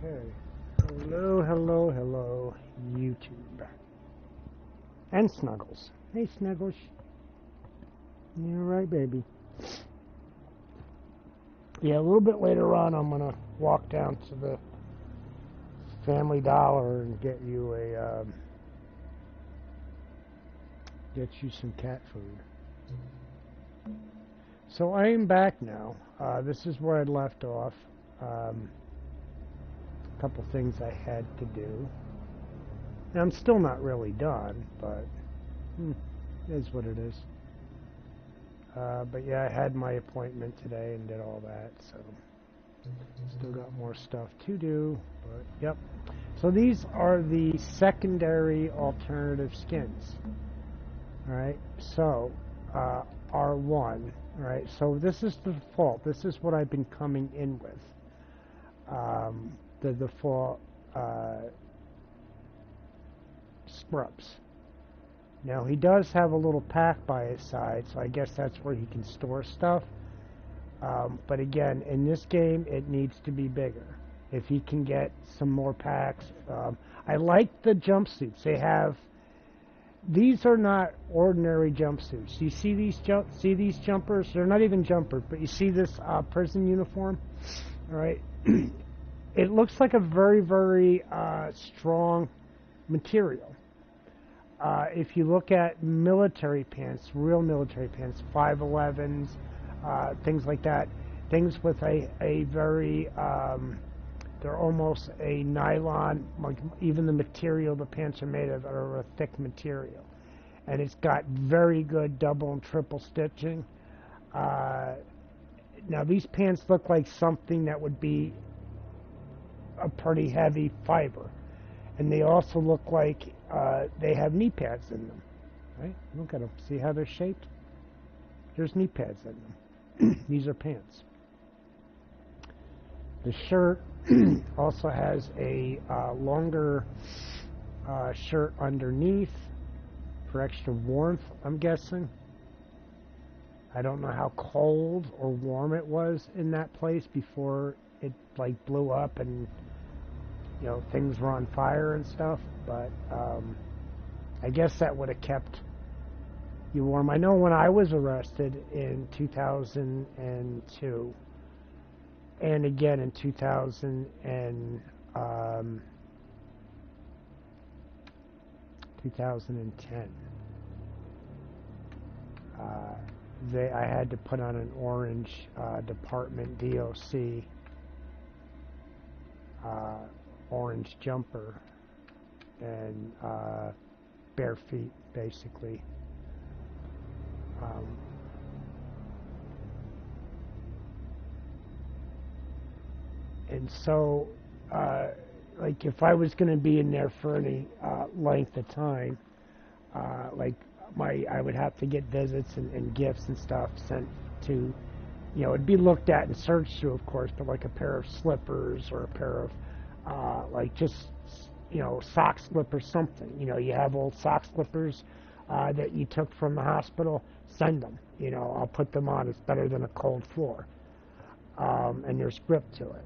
Okay. Hello, hello, hello, YouTube. And Snuggles. Hey, Snuggles. You alright, baby? Yeah, a little bit later on, I'm gonna walk down to the Family Dollar and get you some cat food. So I am back now. This is where I left off. A couple things I had to do. And I'm still not really done, but it is what it is. But yeah, I had my appointment today and did all that, so still got more stuff to do, but yep. So these are the secondary alternative skins. Alright, so R1, right? So this is the default. This is what I've been coming in with. The default scrubs. Now he does have a little pack by his side, so I guess that's where he can store stuff. But again, in this game, it needs to be bigger. If he can get some more packs, I like the jumpsuits. They have. These are not ordinary jumpsuits. You see these jumpers? They're not even jumpers, but you see this prison uniform, all right? It looks like a very, very strong material. If you look at military pants, real military pants, 511s, things like that, things with a very, they're almost a nylon, like even the material the pants are made of are a thick material. And it's got very good double and triple stitching. Now these pants look like something that would be a pretty heavy fiber. And they also look like they have knee pads in them. Right? Look at them. See how they're shaped? There's knee pads in them. These are pants. The shirt also has a longer shirt underneath for extra warmth, I'm guessing. I don't know how cold or warm it was in that place before it like blew up and you know things were on fire and stuff, but I guess that would have kept you warm. I know when I was arrested in 2002 and again in 2010, I had to put on an orange department DOC orange jumper and bare feet, basically. And so, like, if I was going to be in there for any length of time, like, I would have to get visits and gifts and stuff sent to, you know, it'd be looked at and searched through, of course, but like a pair of slippers or a pair of, like, just, you know, sock slippers, something. You know, you have old sock slippers that you took from the hospital, send them. You know, I'll put them on. It's better than a cold floor. And there's grip to it.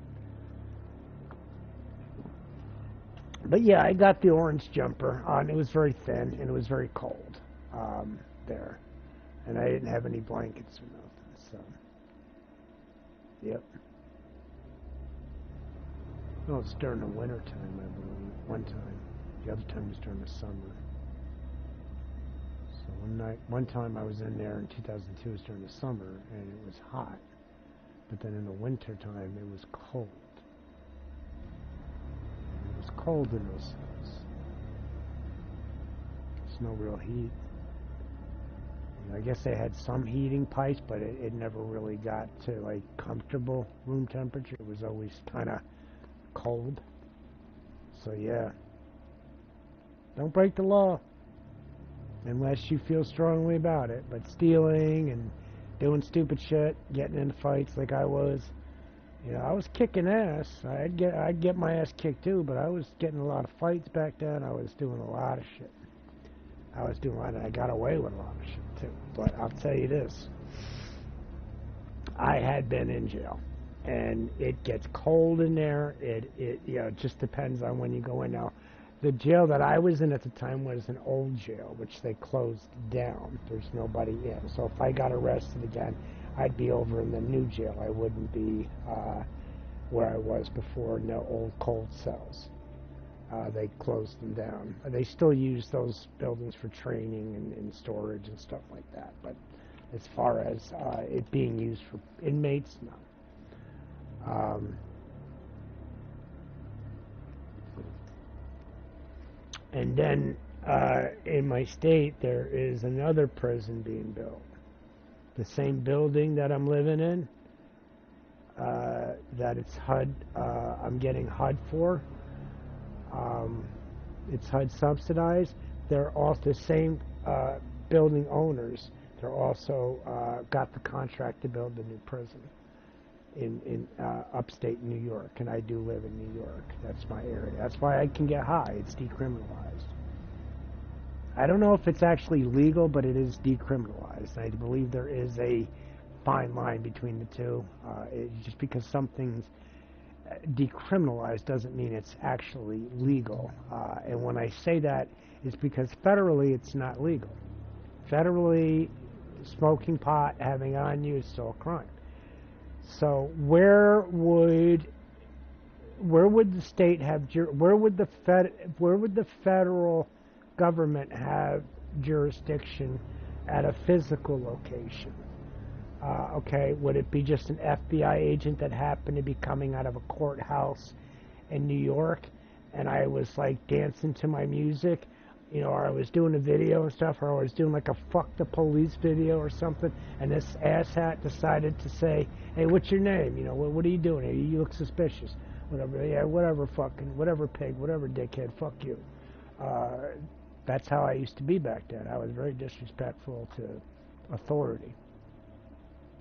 But yeah, I got the orange jumper on. It was very thin and it was very cold there. And I didn't have any blankets or nothing, so. Yep. No, it's during the winter time, I believe. One time. The other time was during the summer. So one time I was in there in 2002, it was during the summer, and it was hot. But then in the winter time, it was cold. And it was cold in those cells. There's no real heat. You know, I guess they had some heating pipes, but it never really got to, like, comfortable room temperature. It was always kind of cold. So yeah, don't break the law unless you feel strongly about it. But stealing and doing stupid shit, getting into fights like I was, you know, I was kicking ass. I'd get my ass kicked too, but I was getting a lot of fights back then. I was doing a lot of shit. And I got away with a lot of shit too. But I'll tell you this, I had been in jail. and it gets cold in there. It it just depends on when you go in. Now, the jail that I was in at the time was an old jail, which they closed down. There's nobody in. So if I got arrested again, I'd be over in the new jail. I wouldn't be where I was before in the old cold cells. They closed them down. They still use those buildings for training and storage and stuff like that. But as far as it being used for inmates, no. And then in my state, there is another prison being built. The same building that I'm living in, that it's HUD, I'm getting HUD for. It's HUD subsidized. They're also the same building owners. They're also got the contract to build the new prison in upstate New York, and I do live in New York. That's my area. That's why I can get high. It's decriminalized. I don't know if it's actually legal, but it is decriminalized. I believe there is a fine line between the two. Just because something's decriminalized doesn't mean it's actually legal. And when I say that, it's because federally it's not legal. Federally, smoking pot, having on you is still a crime. So where would the state have where would the federal government have jurisdiction at a physical location? Okay, would it be just an FBI agent that happened to be coming out of a courthouse in New York, and I was like dancing to my music, or I was doing a video and stuff, or I was doing like a fuck the police video or something, and this asshat decided to say, hey, what's your name? What are you doing here? You look suspicious. Whatever, yeah, whatever, fucking, whatever pig, whatever dickhead, fuck you. That's how I used to be back then. I was very disrespectful to authority.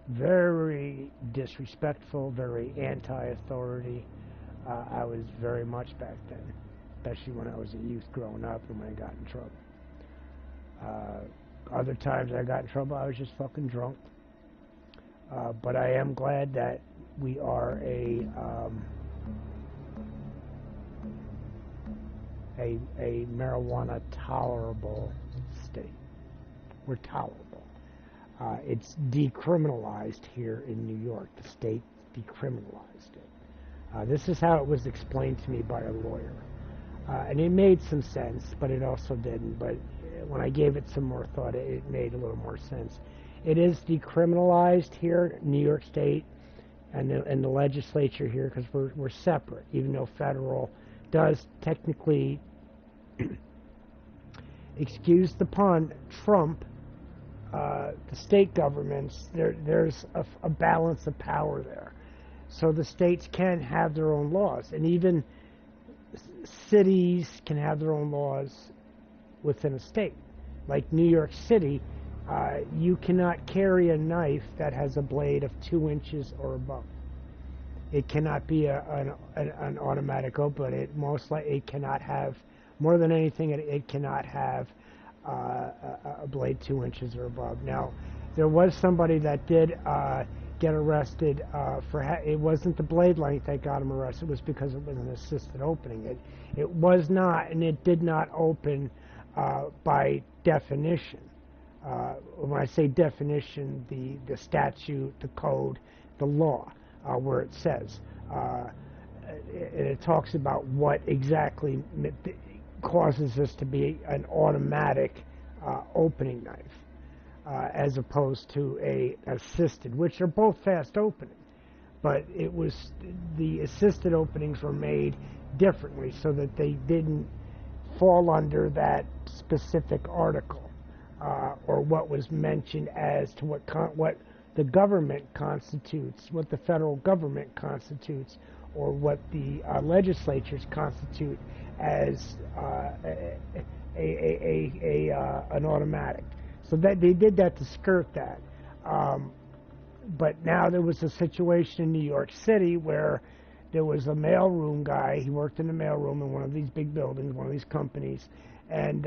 Very disrespectful, very anti-authority. I was very much back then, especially when I was a youth growing up and when I got in trouble. Other times I got in trouble, I was just fucking drunk. But I am glad that we are a marijuana tolerable state. We're tolerable. It's decriminalized here in New York. The state decriminalized it. This is how it was explained to me by a lawyer. And it made some sense, but it also didn't. But when I gave it some more thought, it made a little more sense. It is decriminalized here in New York State and the legislature here because we're separate, even though federal does technically, excuse the pun, trump the state governments. There's a balance of power there. So the states can have their own laws, and even cities can have their own laws within a state. Like New York City, you cannot carry a knife that has a blade of 2 inches or above. It cannot be an automatic open. It cannot have, more than anything, it cannot have a blade 2 inches or above. Now, there was somebody that did get arrested for it wasn't the blade length that got him arrested. It was because it was an assisted opening. It was not, and it did not open by definition. When I say definition, the statute, the code, the law, where it says, it talks about what exactly causes this to be an automatic opening knife, as opposed to a assisted, which are both fast opening. But it was, the assisted openings were made differently so that they didn't fall under that specific article. Or what was mentioned as to what the government constitutes, what the federal government constitutes, or what the legislatures constitute as an automatic. So that they did that to skirt that. But now there was a situation in New York City where there was a mailroom guy. He worked in the mailroom in one of these big buildings, one of these companies, and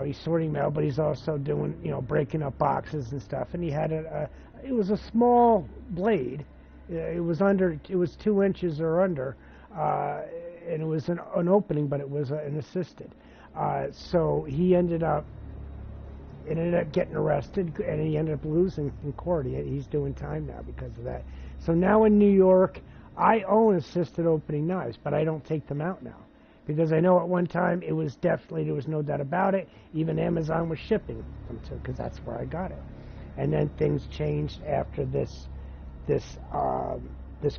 he's sorting mail, but he's also doing, breaking up boxes and stuff. And he had it was a small blade, It was under. It was 2 inches or under, and it was an opening, but it was an assisted. So he ended up getting arrested, and he ended up losing in court. He's doing time now because of that. So now in New York, I own assisted opening knives, but I don't take them out now. Because I know at one time it was definitely, there was no doubt about it, even Amazon was shipping them to, because that's where I got it. And then things changed after this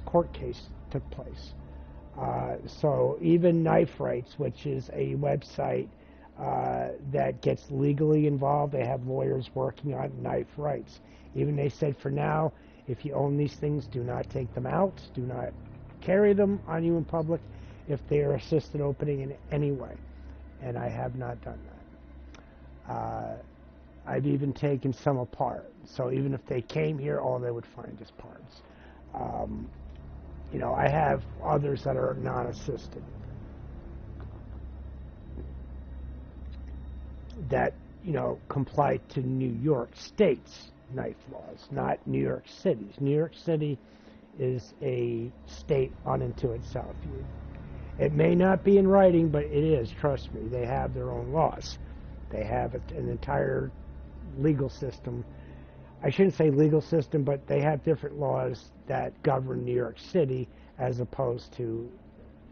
court case took place. So even Knife Rights, which is a website that gets legally involved, they have lawyers working on knife rights. Even they said for now, if you own these things, do not take them out, do not carry them on you in public if they are assisted opening in any way. And I have not done that. I've even taken some apart. So even if they came here, all they would find is parts. You know, I have others that are non-assisted that, you know, comply to New York State's knife laws, not New York City's. New York City is a state unto itself. It may not be in writing, but it is, trust me. They have their own laws. They have an entire legal system. I shouldn't say legal system, but they have different laws that govern New York City as opposed to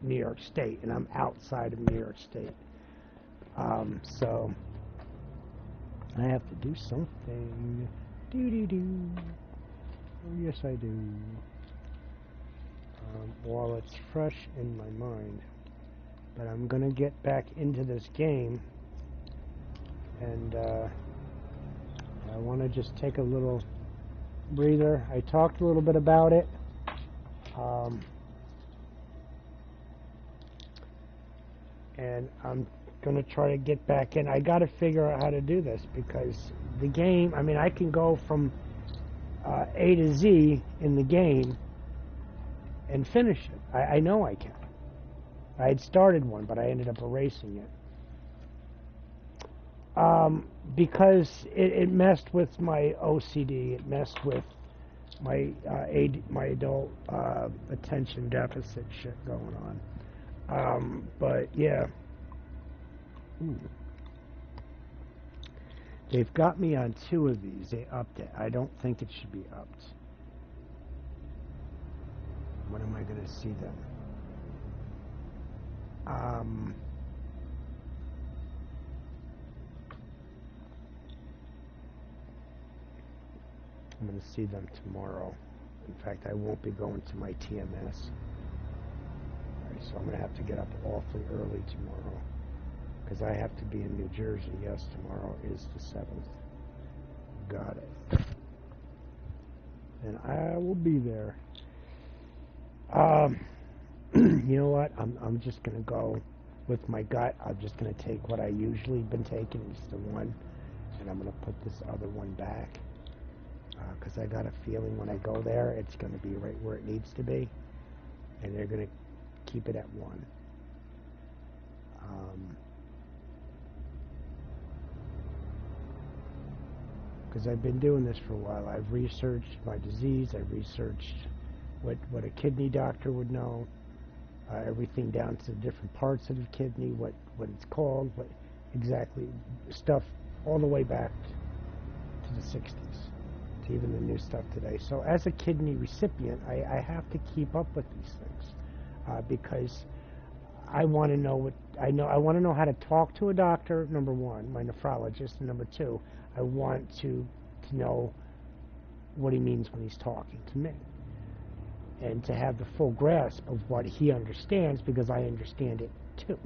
New York State, and I'm outside of New York State. So I have to do something. Oh, yes, I do. While it's fresh in my mind. But I'm going to get back into this game. And I want to just take a little breather. I talked a little bit about it. And I'm going to try to get back in. I got to figure out how to do this because the game, I mean, I can go from A to Z in the game and finish it. I know I can. I had started one, but I ended up erasing it. Because it messed with my OCD. It messed with my adult attention deficit shit going on. But yeah. Ooh. They've got me on 2 of these. They upped it. I don't think it should be upped. When am I going to see them? I'm going to see them tomorrow. In fact, I won't be going to my TMS. Right, so I'm going to have to get up awfully early tomorrow because I have to be in New Jersey. Yes, tomorrow is the 7th. Got it. And I will be there. You know what? I'm just going to go with my gut. I'm just going to take what I usually been taking, just the one, and I'm going to put this other one back because I got a feeling when I go there, it's going to be right where it needs to be, and they're going to keep it at 1. Because I've been doing this for a while. I've researched my disease. I've researched what a kidney doctor would know, everything down to the different parts of the kidney, what it's called, what exactly, stuff all the way back to the 60s, to even the new stuff today. So as a kidney recipient, I have to keep up with these things because I want to know what I know. I want to know how to talk to a doctor, number one, my nephrologist, and number two, I want to know what he means when he's talking to me, and to have the full grasp of what he understands, because I understand it too,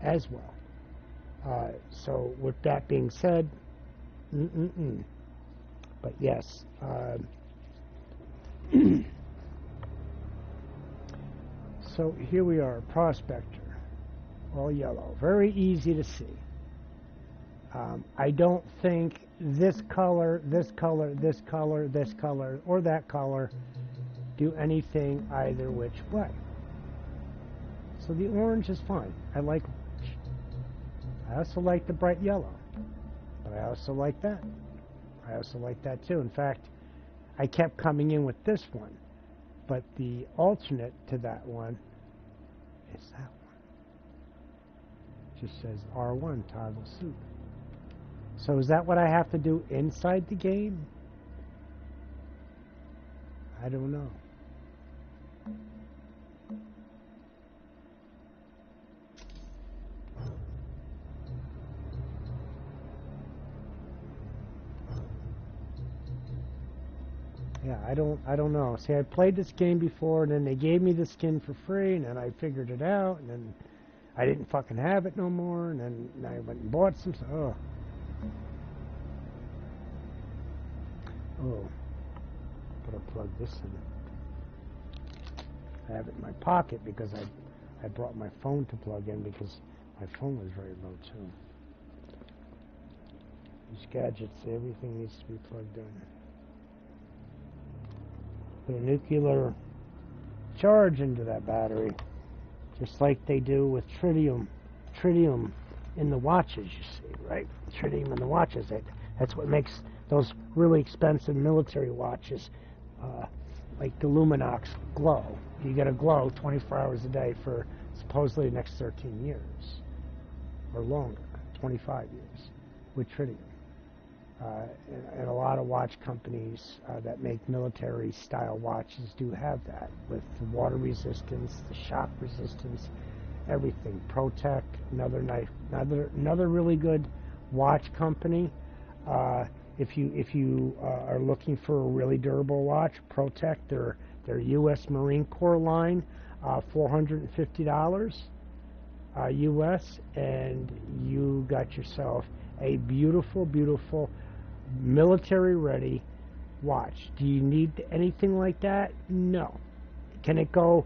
as well. So with that being said, but yes, so here we are, Prospector, all yellow, very easy to see. I don't think this color, this color, this color, this color, or that color do anything either which way. So the orange is fine. I like orange. I also like the bright yellow, but I also like that. I also like that too. In fact, I kept coming in with this one But the alternate to that one is that one. Just says R1 toggle suit. So is that what I have to do inside the game? I don't know. Yeah, I don't know. See, I played this game before, and then they gave me the skin for free, and then I figured it out, and then I didn't fucking have it no more, and then I went and bought some. Oh. Gotta plug this in. I have it in my pocket because I brought my phone to plug in because my phone was very low too. These gadgets, everything needs to be plugged in. Put a nuclear charge into that battery, just like they do with tritium in the watches, you see, right? Tritium in the watches. That's what makes those really expensive military watches, like the Luminox, glow. You get a glow 24 hours a day for supposedly the next 13 years, or longer, 25 years, with tritium. And a lot of watch companies that make military-style watches do have that, with the water resistance, the shock resistance, everything. ProTech, another really good watch company. If you are looking for a really durable watch, ProTech, their U.S. Marine Corps line, $450 U.S., and you got yourself a beautiful, beautiful military-ready watch. Do you need anything like that? No. Can it go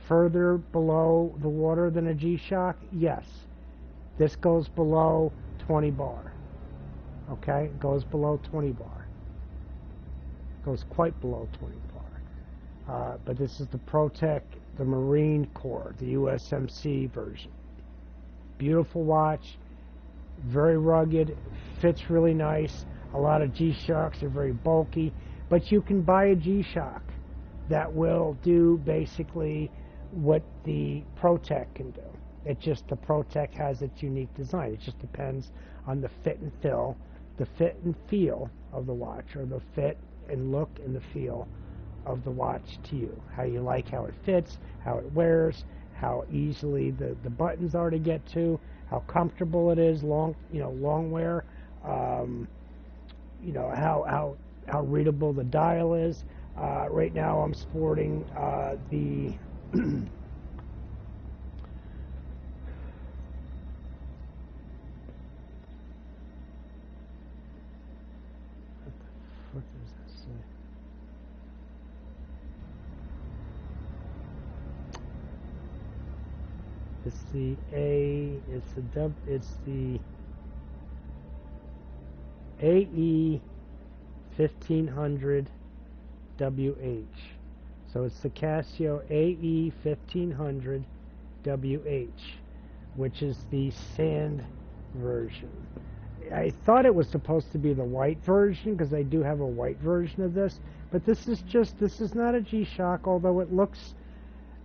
further below the water than a G-Shock? Yes. This goes below 20 bar. Okay? It goes below 20 bar. Goes quite below 20 bar. But this is the ProTech, the Marine Corps, the USMC version. Beautiful watch. Very rugged. Fits really nice. A lot of G-Shocks are very bulky. But you can buy a G-Shock that will do basically what the ProTech can do. It just, the ProTech has its unique design. It just depends on the fit and feel of the watch, or the fit and look and the feel of the watch to you. How you like how it fits, how it wears, how easily the buttons are to get to, how comfortable it is, long wear, how readable the dial is. Right now I'm sporting the what does that say? It's the AE 1500 WH. So it's the Casio AE 1500 WH, which is the sand version. I thought it was supposed to be the white version, because I do have a white version of this, but this is not a G-Shock, although it looks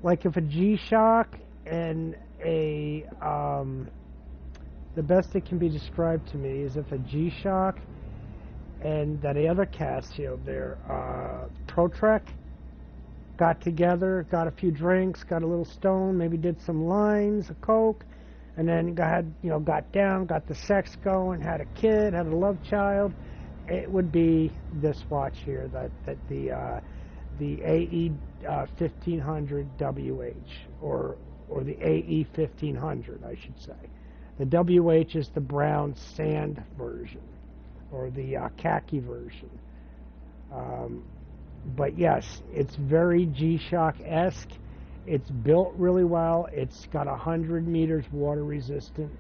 like if a G-Shock and a the best it can be described to me is if a G-Shock and that other Casio there, ProTech, got together, got a few drinks, got a little stoned, maybe did some lines of coke, and then got down, got the sex going, had a kid, had a love child. It would be this watch here, that the AE 1500 WH, or the AE 1500, I should say. The WH is the brown sand version, or the khaki version. But yes, it's very G-Shock-esque. It's built really well. It's got 100 meters water resistant.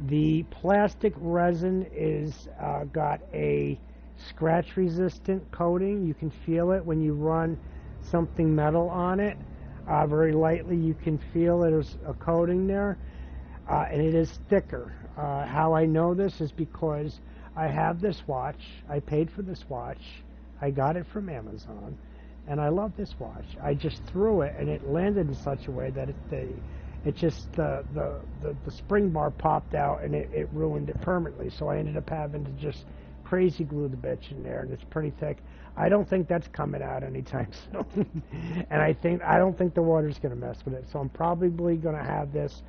The plastic resin is got a scratch resistant coating. You can feel it when you run something metal on it. Very lightly you can feel there's a coating there. And it is thicker. How I know this is because I have this watch. I paid for this watch. I got it from Amazon. And I love this watch. I just threw it, and it landed in such a way that it just the spring bar popped out, and it ruined it permanently. So I ended up having to just crazy glue the bitch in there, and it's pretty thick. I don't think that's coming out anytime soon. And I don't think the water's going to mess with it. So I'm probably going to have this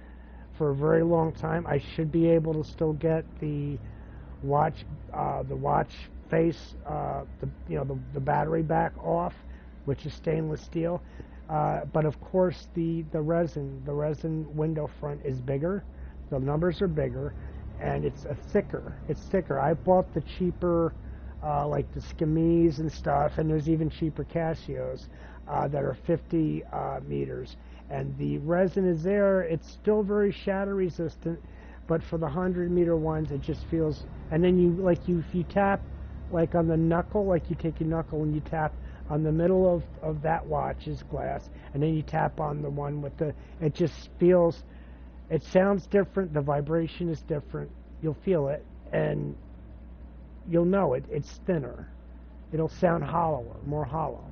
for a very long time. I should be able to still get the watch face, the battery back off, which is stainless steel. But of course, the resin window front is bigger. The numbers are bigger, and it's thicker. It's thicker. I bought the cheaper, like the Skimies and stuff, and there's even cheaper Casios that are 50 meters. And the resin is there. It's still very shatter resistant, but for the 100-meter ones, it just feels. And then if you tap, like on the knuckle, like you take your knuckle and you tap on the middle of that watch's glass, and then you tap on the one with it just feels, it sounds different, the vibration is different, you'll feel it, and you'll know it, it's thinner. It'll sound hollower, more hollow.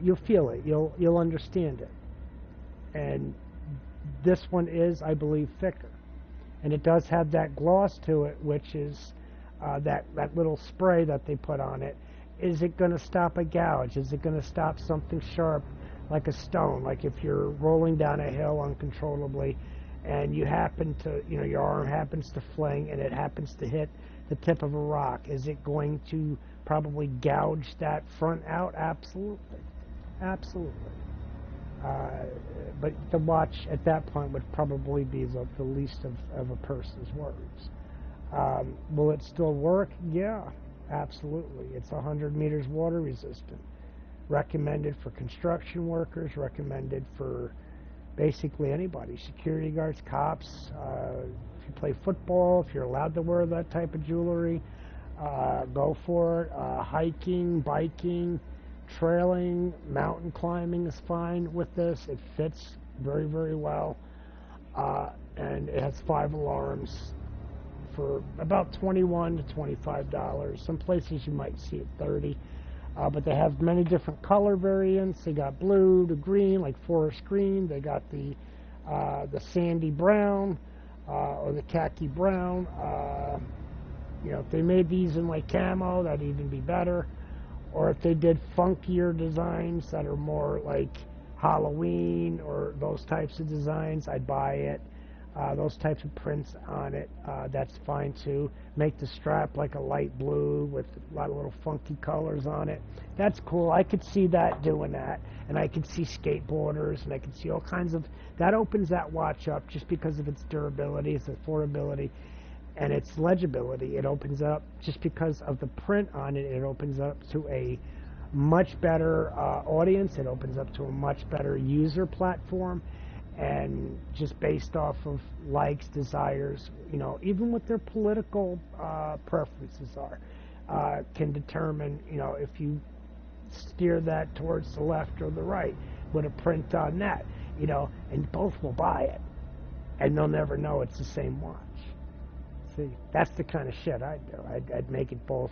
You'll feel it, you'll understand it. And this one is, I believe, thicker. And it does have that gloss to it, which is that little spray that they put on it. Is it going to stop a gouge? Is it going to stop something sharp like a stone? Like if you're rolling down a hill uncontrollably and you happen to, your arm happens to fling and it happens to hit the tip of a rock. Is it going to probably gouge that front out? Absolutely. Absolutely. But the watch at that point would probably be the least of a person's worries. Will it still work? Yeah. Absolutely. It's 100 meters water resistant. Recommended for construction workers, recommended for basically anybody. Security guards, cops, if you play football, if you're allowed to wear that type of jewelry, go for it. Hiking, biking, trailing, mountain climbing is fine with this. It fits very, very well. And it has 5 alarms. For about $21 to $25. Some places you might see it $30, but they have many different color variants. They got blue to green, like forest green. They got the sandy brown or the khaki brown. If they made these in like camo, that'd even be better. Or if they did funkier designs that are more like Halloween or those types of designs, I'd buy it. Those types of prints on it, that's fine too. Make the strap like a light blue with a lot of little funky colors on it. That's cool. I could see that doing that. And I could see skateboarders, and I could see all kinds of. That opens that watch up just because of its durability, its affordability, and its legibility. It opens up just because of the print on it. It opens up to a much better audience. It opens up to a much better user platform. And just based off of likes, desires, even what their political preferences are, can determine, if you steer that towards the left or the right with a print on that, and both will buy it, and they'll never know it's the same watch. See, that's the kind of shit I'd do. I'd make it both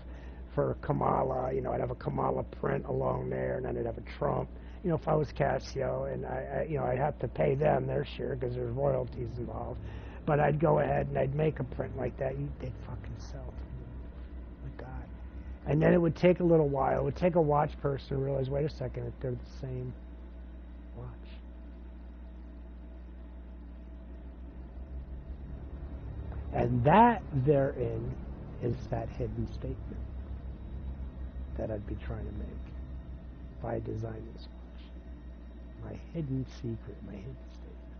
for Kamala, I'd have a Kamala print along there, and then I'd have a Trump. If I was Casio, and I'd have to pay them their share because there's royalties involved. But I'd go ahead and I'd make a print like that. They'd fucking sell to me. Oh my God. And then it would take a little while. It would take a watch person to realize, wait a second, if they're the same watch. And that therein is that hidden statement that I'd be trying to make if I designed this watch. My hidden secret, my hidden statement.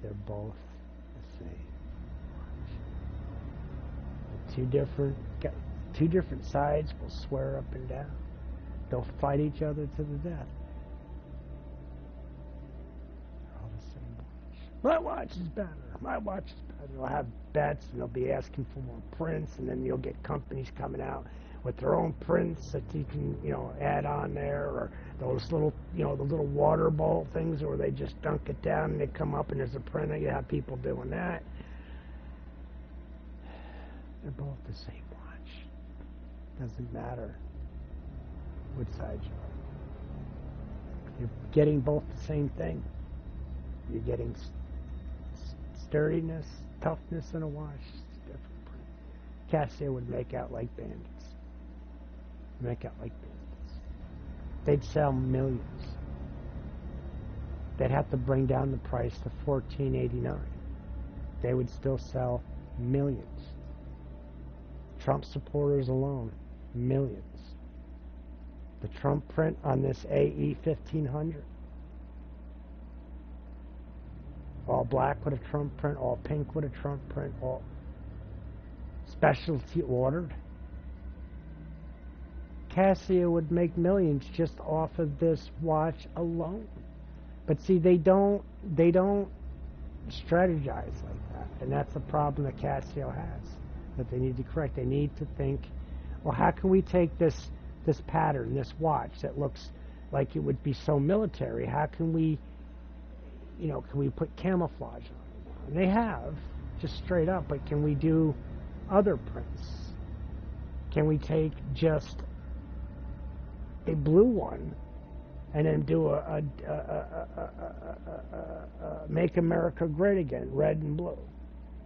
They're both the same watch. Two different sides will swear up and down. They'll fight each other to the death. They're all the same watch. My watch is better. My watch is better. They'll have bets, and they'll be asking for more prints, and then you'll get companies coming out with their own prints that you can, add on there, or those little, the little water ball things where they just dunk it down and they come up and there's a printer. You have people doing that. They're both the same watch. Doesn't matter. Which side you are? You're getting both the same thing. You're getting sturdiness, toughness in a watch. It's a different print. Casio would make out like bandits. Make out like bandits. They'd sell millions. They'd have to bring down the price to $14.89. They would still sell millions. Trump supporters alone, millions. The Trump print on this AE 1500. All black with a Trump print, all pink with a Trump print, all specialty ordered. Casio would make millions just off of this watch alone. But see, they don't strategize like that. And that's the problem that Casio has, that they need to correct. They need to think, well, how can we take this pattern, this watch that looks like it would be so military, how can we, can we put camouflage on it? And they have, just straight up, but can we do other prints? Can we take just a blue one and then do a Make America Great Again, red and blue?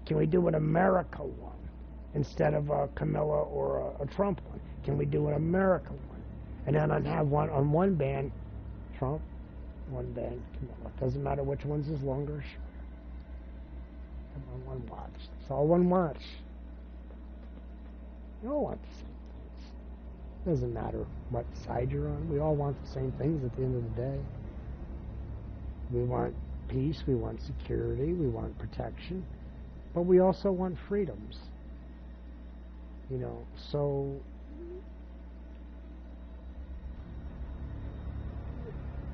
Can we do an America one instead of a Camilla or a Trump one? Can we do an America one? And then I'd have one on one band, Trump, one band, Camilla. Doesn't matter which one's is longer or shorter. On one watch. It's all one watch. You all want the same things. Doesn't matter what side you're on. We all want the same things at the end of the day. We want peace, we want security, we want protection, but we also want freedoms. So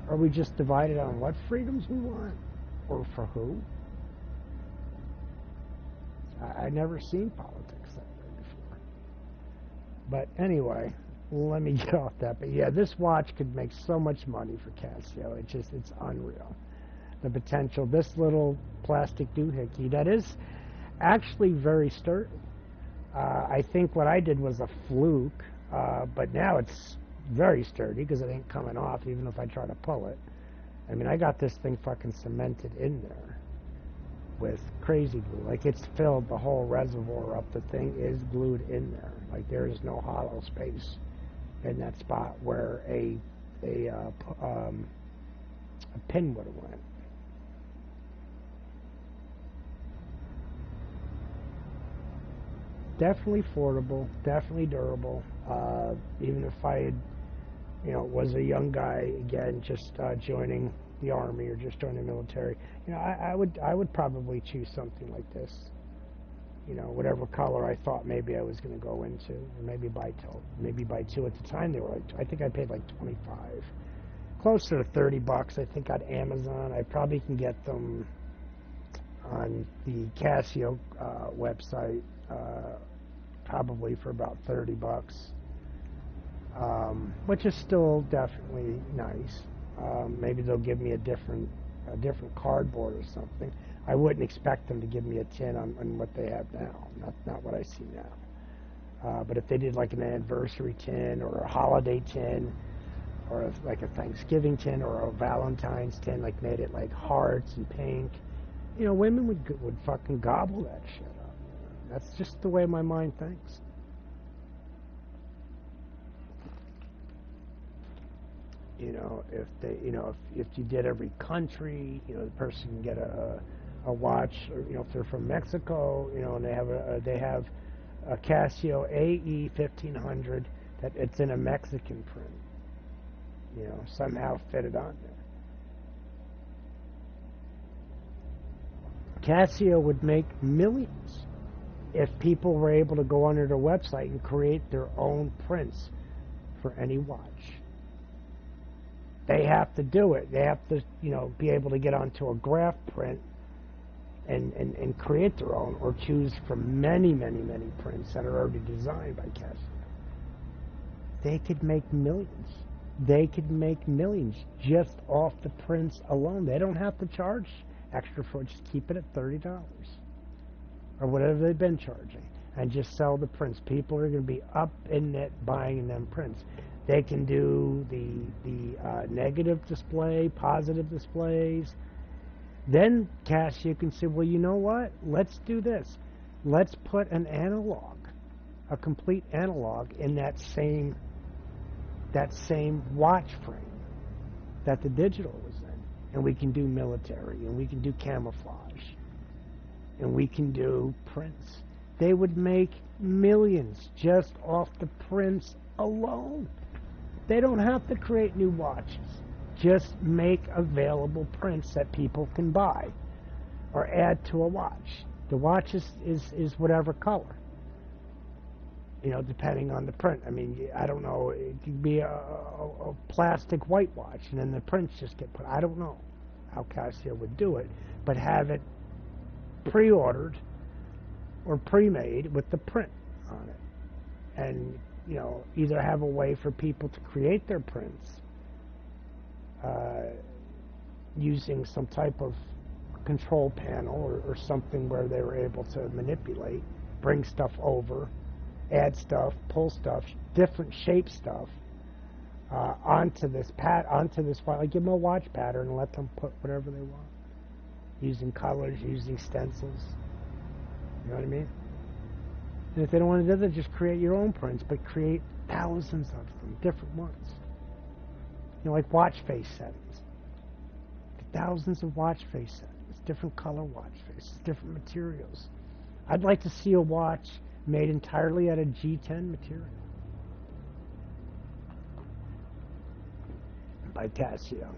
are we just divided on what freedoms we want, or for who? I've never seen politics that way before. But anyway, let me get off that. But yeah, this watch could make so much money for Casio. It's unreal. The potential. This little plastic doohickey that is actually very sturdy. I think what I did was a fluke, but now it's very sturdy because it ain't coming off even if I try to pull it. I mean, I got this thing fucking cemented in there with crazy glue. Like, it's filled the whole reservoir up. The thing is glued in there. Like, there is no hollow space in that spot where a pin would have went. Definitely affordable, definitely durable. Even if I had, was a young guy again, just joining the army or just joining the military, I would probably choose something like this. Whatever color I thought maybe I was going to go into, or maybe buy two. At the time they were I think I paid like 25, closer to $30. I think on Amazon. I probably can get them on the Casio website. Probably for about $30, which is still definitely nice. Maybe they'll give me a different cardboard or something. I wouldn't expect them to give me a tin on what they have now. Not what I see now. But if they did like an anniversary tin or a holiday tin, or like a Thanksgiving tin or a Valentine's tin, like made it like hearts and pink, women would fucking gobble that shit up. That's just the way my mind thinks. If they, if you did every country, the person can get a watch, or if they're from Mexico, and they have a Casio AE 1500 that it's in a Mexican print, somehow fitted on there. Casio would make millions if people were able to go onto their website and create their own prints for any watch. They have to do it. They have to, be able to get onto a graph print and create their own, or choose from many, many, many prints that are already designed by Casio. They could make millions. They could make millions just off the prints alone. They don't have to charge extra for it. Just keep it at $30. Or whatever they've been charging, and just sell the prints. People are going to be up in it buying them prints. They can do the negative display, positive displays. Then, Cass, you can say, well, you know what? Let's do this. Let's put an analog, a complete analog, in that same watch frame that the digital was in. And we can do military, and we can do camouflage, and we can do prints. They would make millions just off the prints alone. They don't have to create new watches. Just make available prints that people can buy or add to a watch. The watch is whatever color, you know, depending on the print. I mean, I don't know. It could be a plastic white watch, and then the prints just get put. I don't know how Casio would do it, but have it pre-ordered or pre-made with the print on it. And, you know, either have a way for people to create their prints using some type of control panel or something where they were able to manipulate, bring stuff over, add stuff, pull stuff, different shape stuff onto this file. Like give them a watch pattern and let them put whatever they want, using colors, using stencils. You know what I mean? And if they don't want to do that, just create your own prints, but create thousands of them, different ones. You know, like watch face settings. Thousands of watch face settings, different color watch faces, different materials. I'd like to see a watch made entirely out of G10 material by Casio.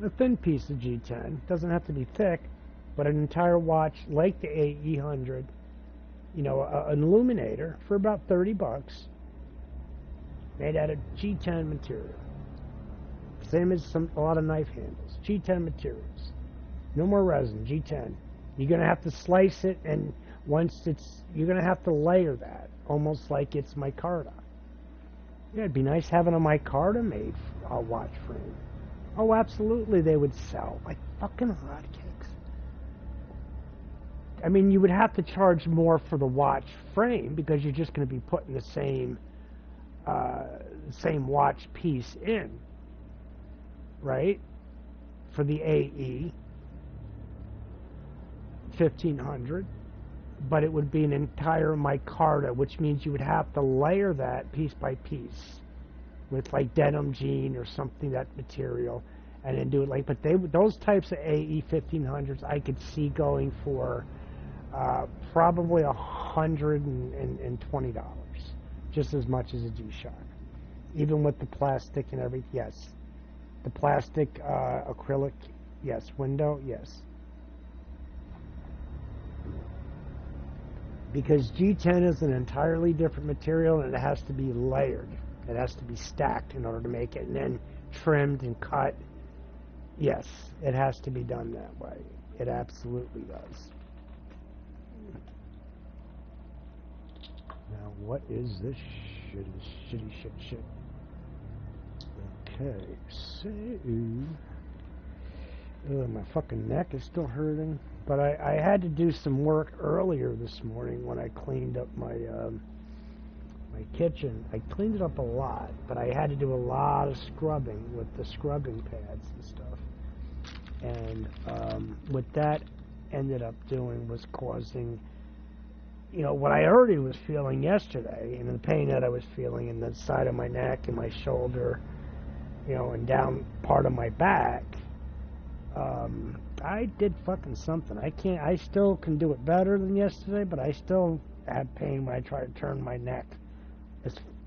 A thin piece of G10, doesn't have to be thick, but an entire watch like the AE100, you know, an illuminator for about 30 bucks, made out of G10 material. Same as a lot of knife handles. G10 materials. No more resin, G10. You're going to have to slice it, and you're going to have to layer that, almost like it's micarta. Yeah, it'd be nice having a micarta made watch frame. Oh, absolutely, they would sell like fucking hotcakes. I mean, you would have to charge more for the watch frame because you're just going to be putting the same watch piece in, right? For the AE 1500, but it would be an entire micarta, which means you would have to layer that piece by piece with like denim jean or something, that material, and then do it like. But those types of AE 1500s I could see going for probably $120, just as much as a G-Shock, even with the plastic and everything. Yes, the plastic acrylic. Yes, window. Yes, because G10 is an entirely different material, and it has to be layered. It has to be stacked in order to make it, and then trimmed and cut. Yes, it has to be done that way. It absolutely does. Now, what is this shitty shit? Okay, so... my fucking neck is still hurting. But I had to do some work earlier this morning when I cleaned up my my kitchen. I cleaned it up a lot, but I had to do a lot of scrubbing with the scrubbing pads and stuff. And what that ended up doing was causing, you know, what I already was feeling yesterday, and the pain that I was feeling in the side of my neck and my shoulder, you know, and down part of my back. I did fucking something. I still can do it better than yesterday, but I still had pain when I tried to turn my neck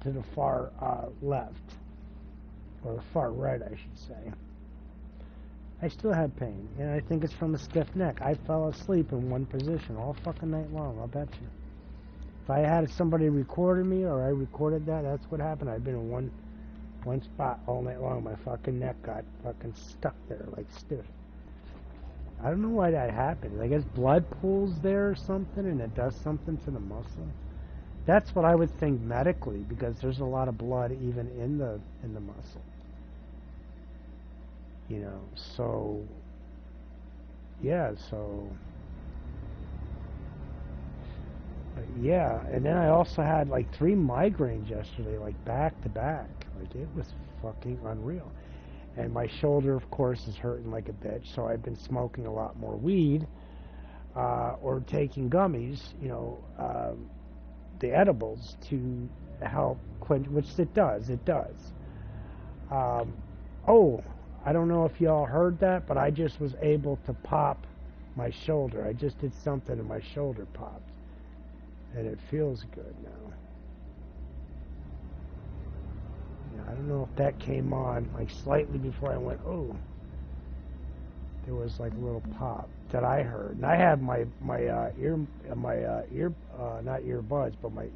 to the far left, or the far right, I should say. I still had pain, and I think it's from a stiff neck. I fell asleep in one position all fucking night long, I'll bet you. If I had somebody recorded me, or I recorded that, that's what happened. I've been in one spot all night long. My fucking neck got fucking stuck there, like stiff. I don't know why that happens. I guess blood pools there or something, and it does something to the muscle. That's what I would think medically, because there's a lot of blood even in the muscle. You know, so yeah, so But yeah, and then I also had like 3 migraines yesterday, like back to back. Like it was fucking unreal. And my shoulder, of course, is hurting like a bitch. So I've been smoking a lot more weed, or taking gummies, the edibles to help quench, which it does. It does. Oh, I don't know if y'all heard that, but I just was able to pop my shoulder. I just did something and my shoulder popped. And it feels good now. Yeah, I don't know if that came on like slightly before I went, oh. There was like a little pop that I heard. And I have my not earbuds, but my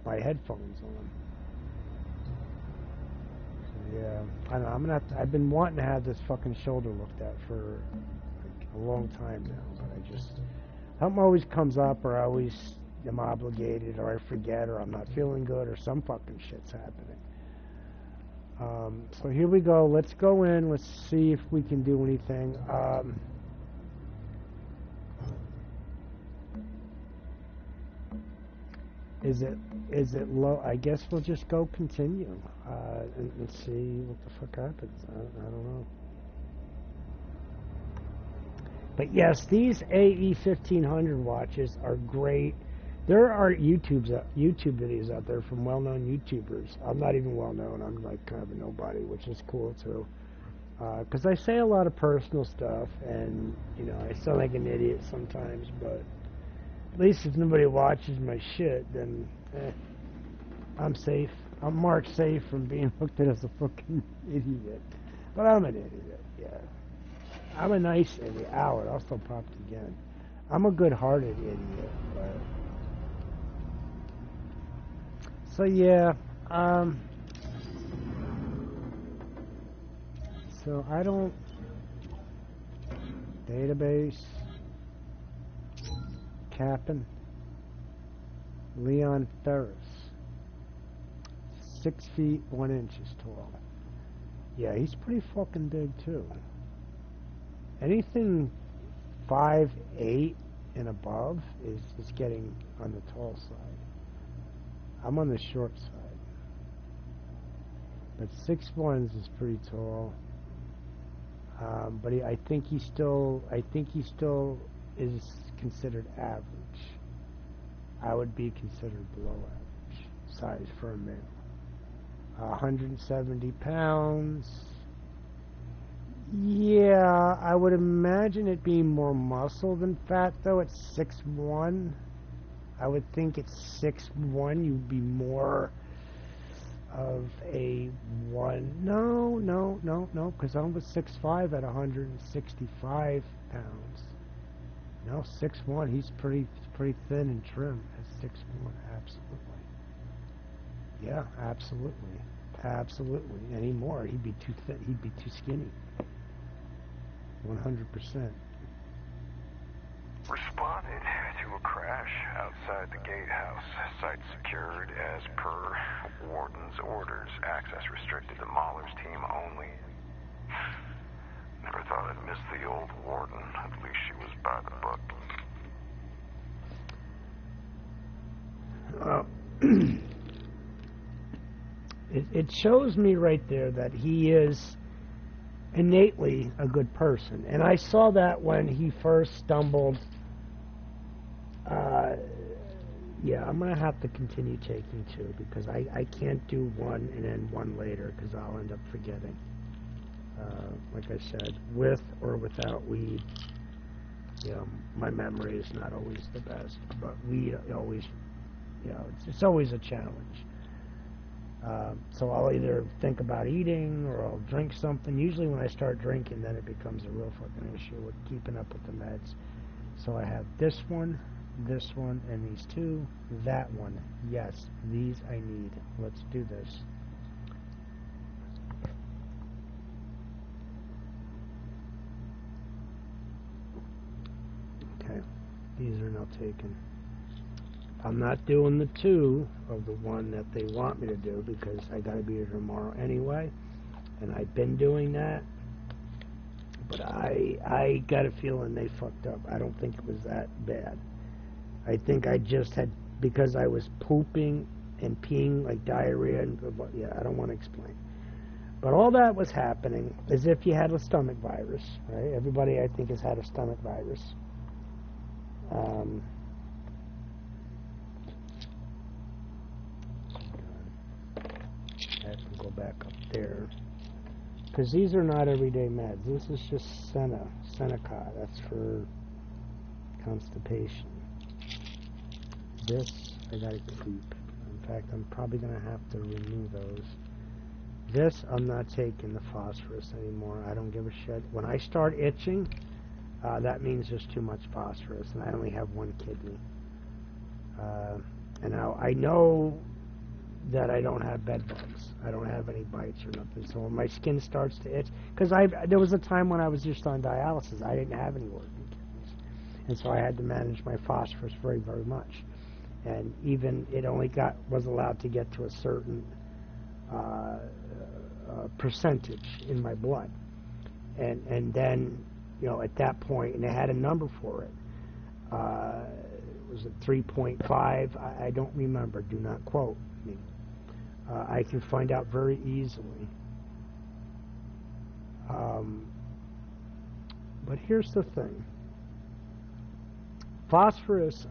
my headphones on. So yeah, I don't know, I'm gonna have to, I've been wanting to have this fucking shoulder looked at for like a long time now, but I just, something always comes up, or I always am obligated, or I forget, or I'm not feeling good, or some fucking shit's happening. So here we go. Let's go in. Let's see if we can do anything. Is it low? I guess we'll just go continue and see what the fuck happens. I don't know. But yes, these AE 1500 watches are great. There are YouTube videos out there from well-known YouTubers. I'm not even well-known. I'm like kind of a nobody, which is cool too. Because I say a lot of personal stuff, and I sound like an idiot sometimes. But at least if nobody watches my shit, then I'm safe. I'm marked safe from being looked at as a fucking idiot. But I'm an idiot. Yeah, I'm a nice idiot. Ow! It also popped again. I'm a good-hearted idiot, but. So yeah, so I don't, database, Captain, Leon Ferris, 6 feet 1 inches tall. Yeah, he's pretty fucking big too. Anything 5'8" and above is getting on the tall side. I'm on the short side, but 6'1" is pretty tall. But I think he still is considered average. I would be considered below average size for a male. 170 pounds. Yeah, I would imagine it being more muscle than fat, though. It's 6'1". I would think at 6'1", you'd be more of a one. No, because I was 6'5" at 165 pounds. No, 6'1", he's pretty thin and trim at 6'1", absolutely. Yeah, absolutely. Anymore, he'd be too thin. He'd be too skinny. 100%. Responded to a crash outside the gatehouse. Site secured as per warden's orders. Access restricted to Mahler's team only. Never thought I'd miss the old warden. At least she was by the book. It shows me right there that he is innately a good person. And I saw that when he first stumbled. Yeah, I'm going to have to continue taking 2 because I can't do 1 and then 1 later because I'll end up forgetting. Like I said, with or without weed, my memory is not always the best, but weed always, it's always a challenge. So I'll either think about eating or I'll drink something. Usually when I start drinking, then it becomes a real fucking issue with keeping up with the meds. So I have this one, and these 2. That one. Yes, these I need. Let's do this. Okay. These are now taken. I'm not doing the 2 of the one that they want me to do because I gotta be here tomorrow anyway, and I've been doing that. But I got a feeling they fucked up. I don't think it was that bad. I think I just had, because I was pooping and peeing like diarrhea, and yeah, I don't want to explain. But all that was happening as if you had a stomach virus, right? Everybody, I think, has had a stomach virus. I have to go back up there. Because these are not everyday meds. This is just Seneca. That's for constipation. This, I gotta keep. In fact, I'm probably gonna have to renew those. This, I'm not taking the phosphorus anymore. I don't give a shit. When I start itching, that means there's too much phosphorus, and I only have one kidney. And now I know that I don't have bed bugs. I don't have any bites or nothing. So when my skin starts to itch, because there was a time when I was just on dialysis, I didn't have any working kidneys, and so I had to manage my phosphorus very, very much. And even it only was allowed to get to a certain percentage in my blood, and then, you know, at that point, and they had a number for it. Was it 3.5? I don't remember. Do not quote me. I can find out very easily. But here's the thing. Phosphorus,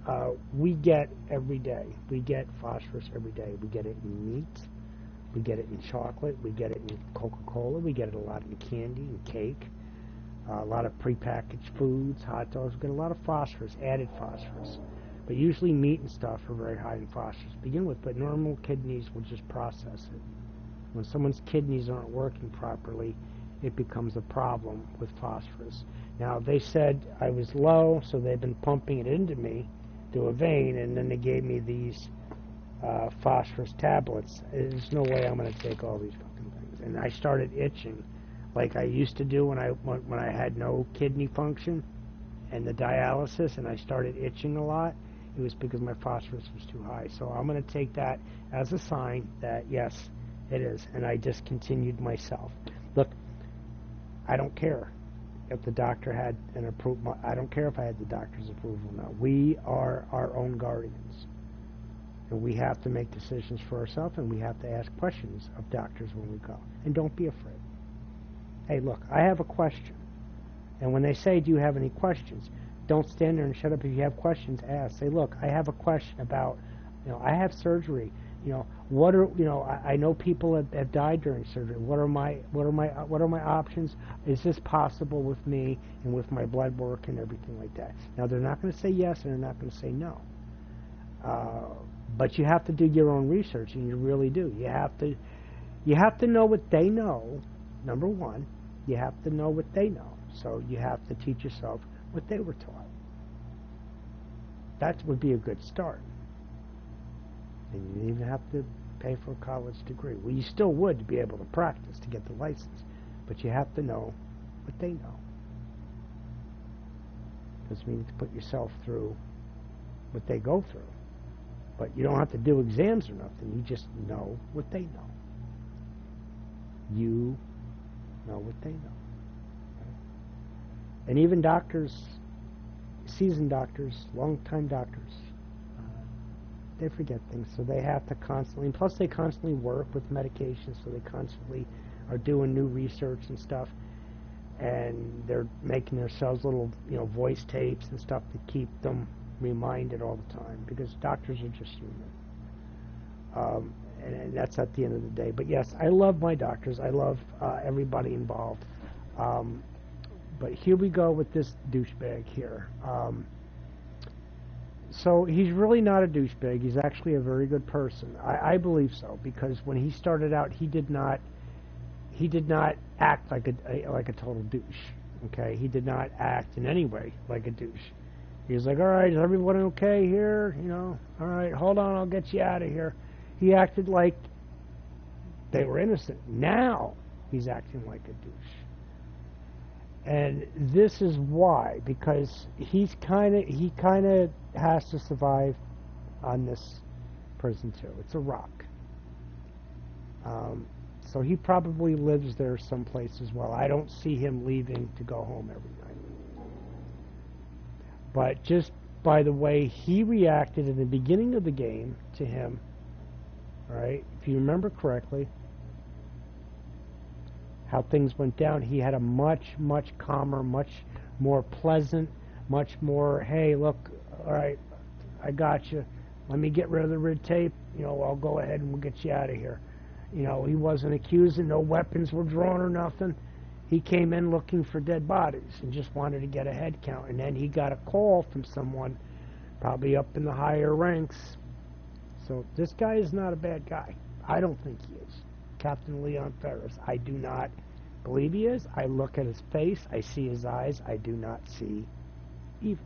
we get every day. We get phosphorus every day. We get it in meat. We get it in chocolate. We get it in Coca-Cola. We get it a lot in candy and cake. A lot of prepackaged foods, hot dogs. We get a lot of phosphorus, added phosphorus. But usually meat and stuff are very high in phosphorus to begin with, but normal kidneys will just process it. When someone's kidneys aren't working properly, it becomes a problem with phosphorus. Now, they said I was low, so they've been pumping it into me through a vein, and then they gave me these phosphorus tablets. There's no way I'm going to take all these fucking things. And I started itching like I used to do when I had no kidney function and the dialysis, and I started itching a lot. It was because my phosphorus was too high. So I'm going to take that as a sign that, yes, it is. And I discontinued myself. Look, I don't care if the doctor had an approval. I don't care if I had the doctor's approval now. We are our own guardians. And we have to make decisions for ourselves, and we have to ask questions of doctors when we go. And don't be afraid. Hey, look, I have a question. And when they say, do you have any questions? Don't stand there and shut up. If you have questions, ask. Say, look, I have a question about, you know, I have surgery. You know, what are, you know, I know people have died during surgery. What are my options? Is this possible with me and with my blood work and everything like that? Now, they're not going to say yes, and they're not going to say no. But you have to do your own research, and you really do. You have to know what they know. Number one, you have to know what they know. So you have to teach yourself what they were taught. That would be a good start. And you even have to pay for a college degree. Well, you still would to be able to practice, to get the license. But you have to know what they know. Doesn't mean to put yourself through what they go through. But you don't have to do exams or nothing. You just know what they know. You know what they know. And even doctors, seasoned doctors, long-time doctors, they forget things, so they have to constantly, and plus they constantly work with medications, so they constantly are doing new research and stuff, and they're making themselves little, you know, voice tapes and stuff to keep them reminded all the time, because doctors are just human. And that's at the end of the day. But yes, I love my doctors. I love everybody involved. But here we go with this douchebag here. So he's really not a douchebag. He's actually a very good person. I believe so, because when he started out, he did not act like a total douche. Okay, he did not act in any way like a douche. He was like, all right, is everyone okay here? You know, all right, hold on, I'll get you out of here. He acted like they were innocent. Now he's acting like a douche. And this is why, because he kind of has to survive on this prison too. It's a rock. So he probably lives there someplace as well. I don't see him leaving to go home every night. But just by the way he reacted in the beginning of the game to him. Right? If you remember correctly, how things went down, he had a much, much calmer, much more pleasant, much more, hey, look, all right, I got you. Let me get rid of the red tape. You know, I'll go ahead and we'll get you out of here. You know, he wasn't accusing, no weapons were drawn or nothing. He came in looking for dead bodies and just wanted to get a head count. And then he got a call from someone, probably up in the higher ranks. So this guy is not a bad guy. I don't think he is. Captain Leon Ferris. I do not believe he is. I look at his face. I see his eyes. I do not see evil.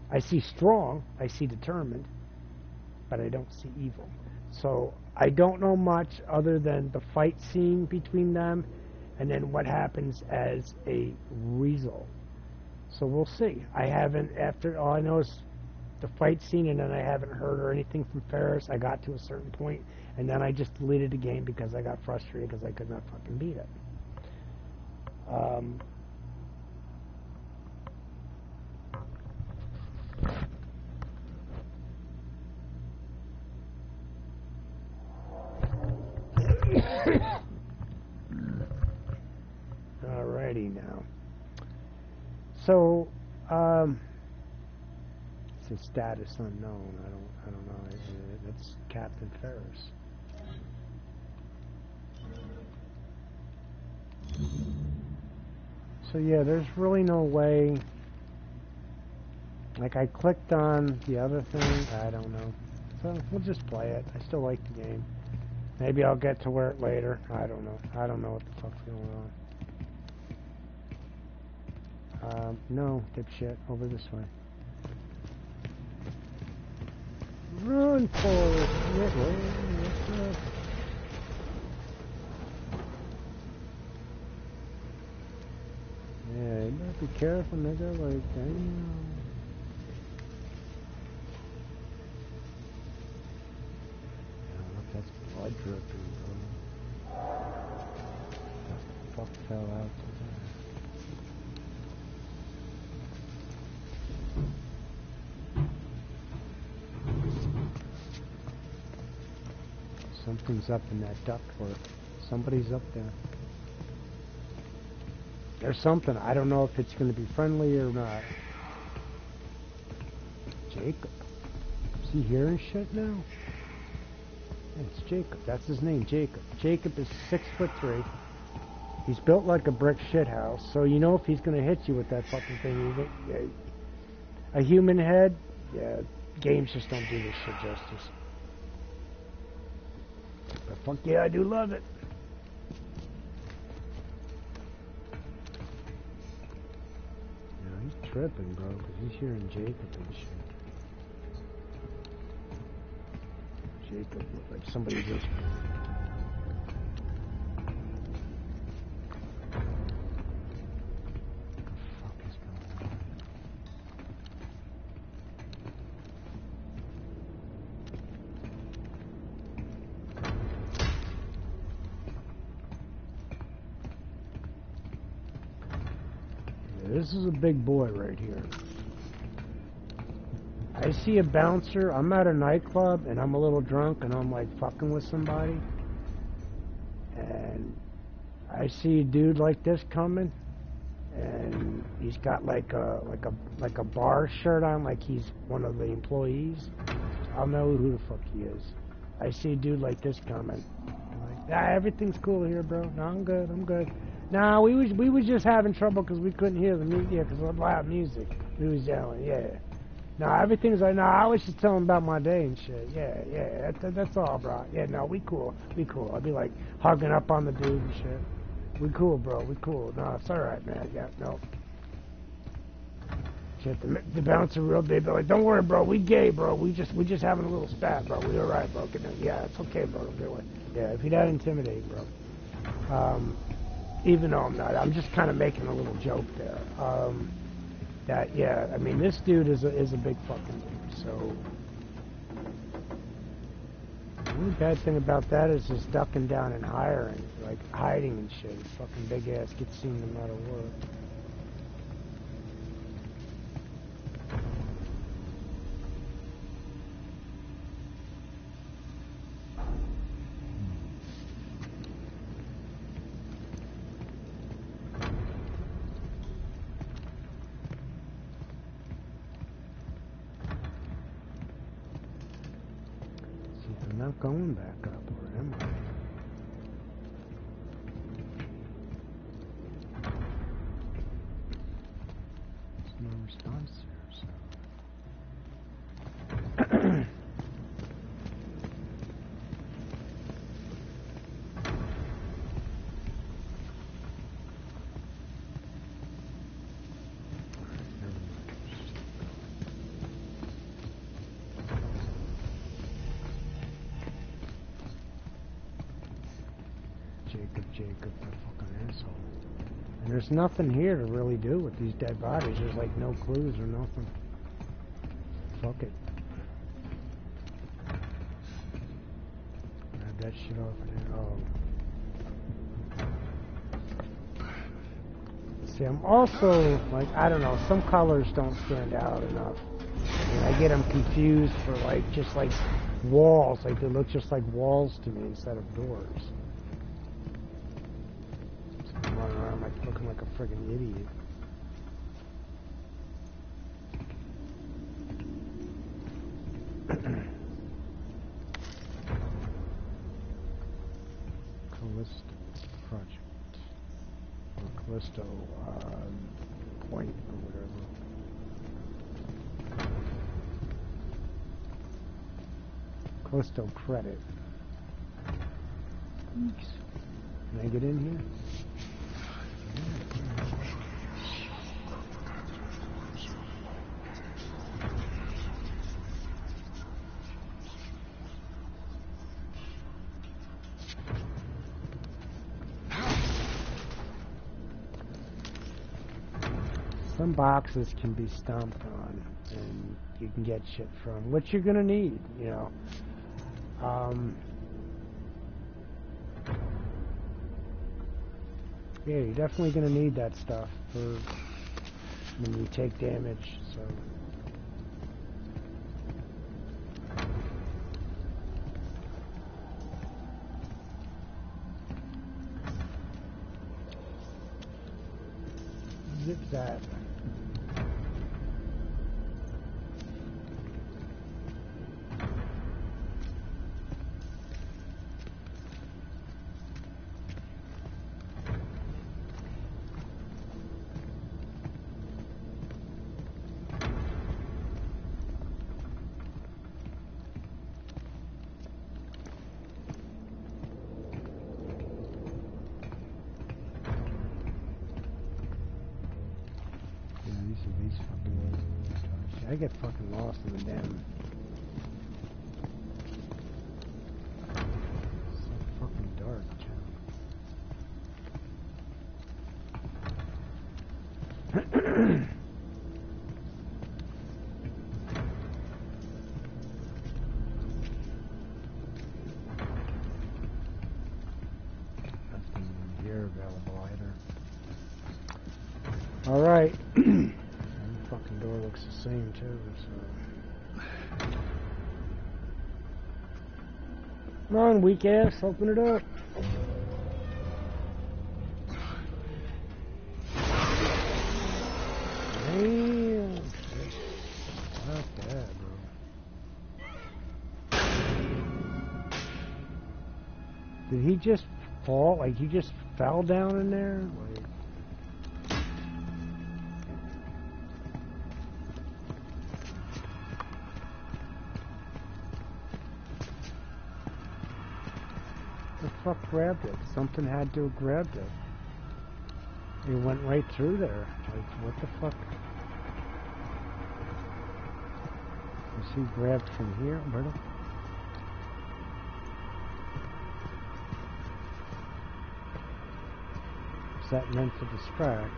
I see strong. I see determined. But I don't see evil. So I don't know much other than the fight scene between them and then what happens as a result. So we'll see. I haven't, after, all I know is the fight scene, and then I haven't heard or anything from Ferris. I got to a certain point, and then I just deleted the game because I got frustrated because I could not fucking beat it. Alrighty now. So, it's a status unknown. I don't know. That's Captain Ferris. So yeah, there's really no way. Like I clicked on the other thing. I don't know. So we'll just play it. I still like the game. Maybe I'll get to where it later. I don't know. I don't know what the fuck's going on. No, dipshit. Over this way. Run forward. Yeah, you better be careful, nigga. Like, damn. That's blood dripping, bro. What the fuck fell out to there? Something's up in that ductwork. Somebody's up there. There's something. I don't know if it's going to be friendly or not. Jacob. Is he hearing shit now? It's Jacob. That's his name, Jacob. Jacob is 6'3". He's built like a brick shit house, so you know if he's going to hit you with that fucking thing. A human head, yeah, games just don't do this shit justice. But fuck yeah, I do love it. Yeah, he's tripping, bro, because he's hearing Jacob and shit. Jacob looked like somebody just... This is a big boy right here. I see a bouncer. I'm at a nightclub and I'm a little drunk and I'm like fucking with somebody. And I see a dude like this coming, and he's got like a bar shirt on, like he's one of the employees. I'll know who the fuck he is. I see a dude like this coming. I'm like, everything's cool here, bro. No, I'm good. I'm good. Nah, we was just having trouble because we couldn't hear the music. Yeah, because of loud music. We was yelling. Yeah. Nah, everything's like. Nah, I was just telling about my day and shit. Yeah. That's all, bro. Yeah, no, we cool. We cool. I'd be like hugging up on the dude and shit. We cool, bro. We cool. No, it's all right, man. Yeah, no. Shit, the bouncer real big. Like, don't worry, bro. We gay, bro. We just having a little spat, bro. We all right, bro. Yeah, it's okay, bro. Don't get away. Yeah, if you're that intimidating, bro. Even though I'm not, I'm just kind of making a little joke there. Yeah, I mean, this dude is a big fucking dude, so... The only bad thing about that is just ducking down and hiding and shit. His fucking big ass gets seen no matter what. not going back up, or am I? There's no response here, so... Jacob, the fucking asshole. And there's nothing here to really do with these dead bodies. There's like no clues or nothing. Fuck it. Grab that shit off of there. Oh. See, I'm also, like, I don't know, some colors don't stand out enough. And I get them confused for, like, just like walls. Like, they look just like walls to me instead of doors. Running around like looking like a friggin' idiot. Callisto Project. Or Callisto Point or whatever. Callisto Credit. Can I get in here? Some boxes can be stomped on, and you can get shit from, which you're gonna need, you know. Yeah, you're definitely gonna need that stuff for when you take damage, so. Zip that. These fucking... I get fucking lost in the damn... It's so fucking dark, too. Nothing here available either. Alright. Fucking door looks the same too, so. Come on, weak ass, open it up. Damn. Not bad, bro. Did he just fall? Like he just fell down in there? Like, the fuck grabbed it? Something had to have grabbed it. It went right through there. Like, what the fuck? Was he grabbed from here? Where the... Is that meant to distract?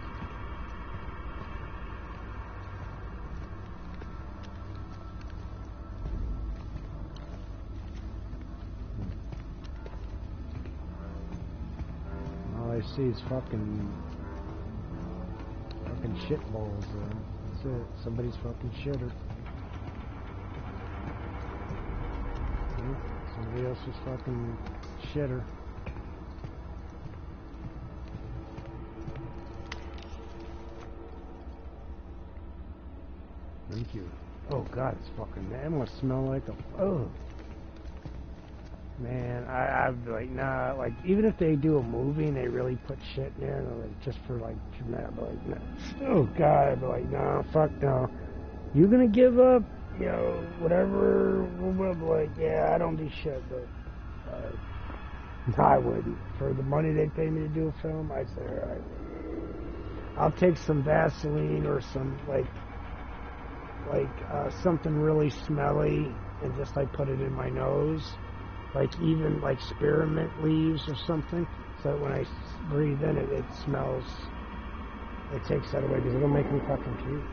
All I see is fucking shit balls there. That's it. Somebody's fucking shitter. Yep. Somebody else's fucking shitter. Thank you. Oh god, it's fucking... That must smell like a... Oh. Man, I'd be like, nah, like, even if they do a movie and they really put shit in there, like, just for, like, dramatic, I'd be like, nah. Oh, God, I'd be like, nah, fuck no. You gonna give up, you know, whatever, I'd be like, yeah, I don't do shit, but, I wouldn't. For the money they pay me to do a film, I'd say, alright, I'll take some Vaseline or some, like, something really smelly and just, like, put it in my nose. Like even like spearmint leaves or something, so that when I breathe in it, it smells. It takes that away because it'll make me fucking puke.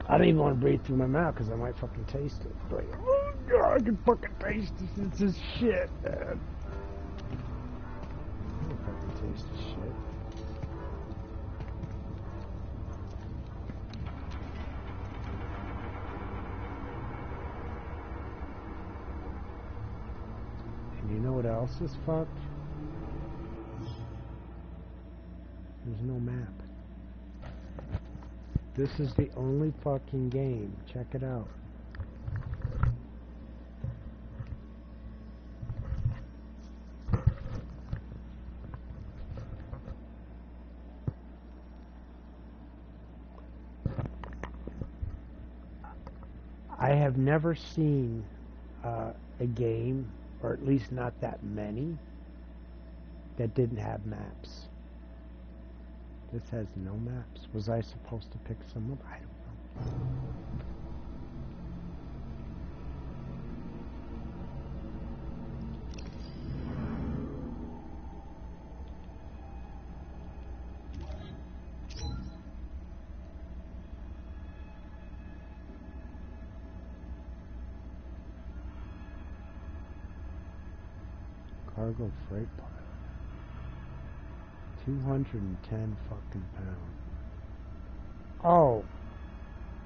I don't even want to breathe through my mouth because I might fucking taste it. Like, oh God, I can fucking taste this. It's this shit, man. I can fucking taste this shit. You know what else is fucked? There's no map. This is the only fucking game. Check it out. I have never seen a game, or at least not that many, that didn't have maps. This has no maps. Was I supposed to pick some up? I don't know. Cargo freight pilot. 210 fucking pounds. Oh.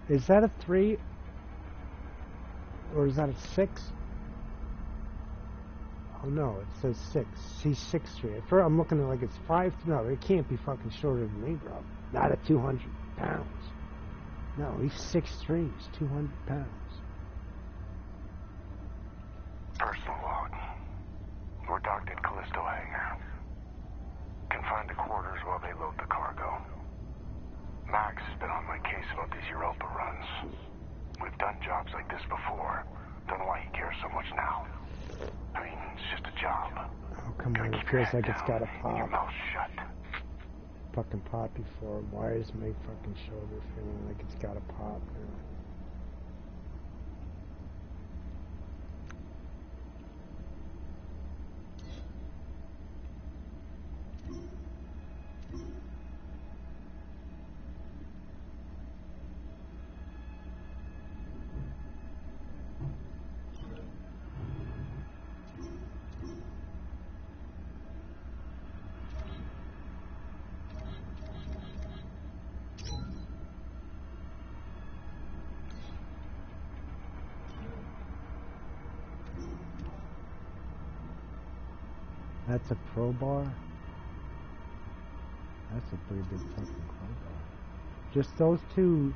Is that a 3? Or is that a 6? Oh no, it says 6. He's 6'3". I'm looking at like it's 5. No, it can't be fucking shorter than me, bro. Not at 200 pounds. No, he's 6'3". He's 200 pounds. Personal log. We're docked at Callisto Hangar. Confined to quarters while they load the cargo. Max has been on my case about these Europa runs. We've done jobs like this before. Don't know why he cares so much now. I mean, it's just a job. Oh, come on. It feels like it's got to pop. Your mouth shut. Fucking pop before. Why is my fucking shoulder feeling like it's got to pop now? That's a crowbar? That's a pretty big fucking crowbar. Just those two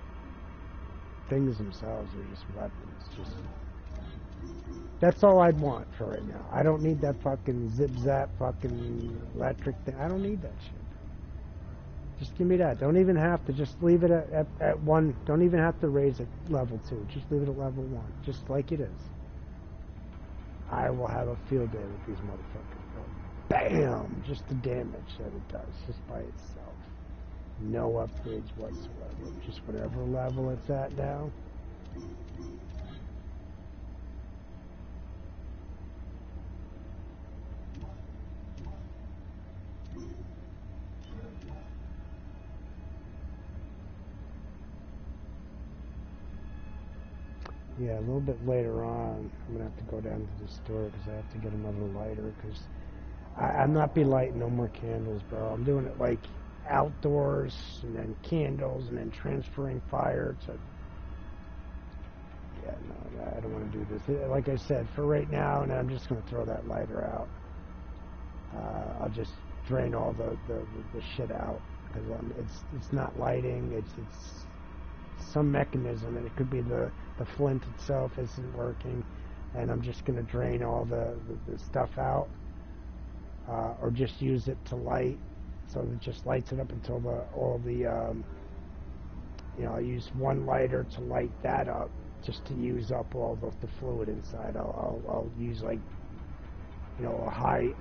things themselves are just weapons. Just that's all I'd want for right now. I don't need that fucking zip-zap fucking electric thing. I don't need that shit. Just give me that. Don't even have to. Just leave it at 1. Don't even have to raise it level 2. Just leave it at level 1. Just like it is. I will have a field day with these motherfuckers. Bam! Just the damage that it does, just by itself. No upgrades whatsoever. Just whatever level it's at now. Yeah, a little bit later on, I'm going to have to go down to the store because I have to get another lighter because I'm not be lighting no more candles, bro. I'm doing it like outdoors and then candles and then transferring fire to... Yeah, no, I don't want to do this. Like I said, for right now, and I'm just going to throw that lighter out. I'll just drain all the shit out because it's not lighting. It's some mechanism, and it could be the flint itself isn't working, and I'm just going to drain all the stuff out, or just use it to light, so it just lights it up until I use one lighter to light that up, just to use up all the fluid inside. I'll use like a high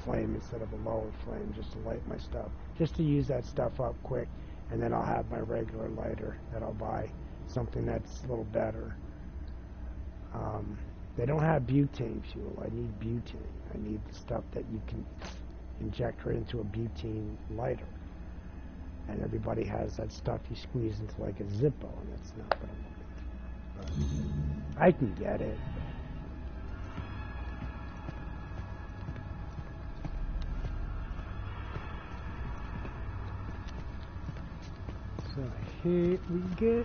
flame instead of a lower flame, just to light my stuff, just to use that stuff up quick, and then I'll have my regular lighter that I'll buy, something that's a little better. They don't have butane fuel. I need butane. I need the stuff that you can inject right into a butane lighter, and everybody has that stuff you squeeze into like a Zippo, and that's not what I'm looking for. I can get it. So here we go.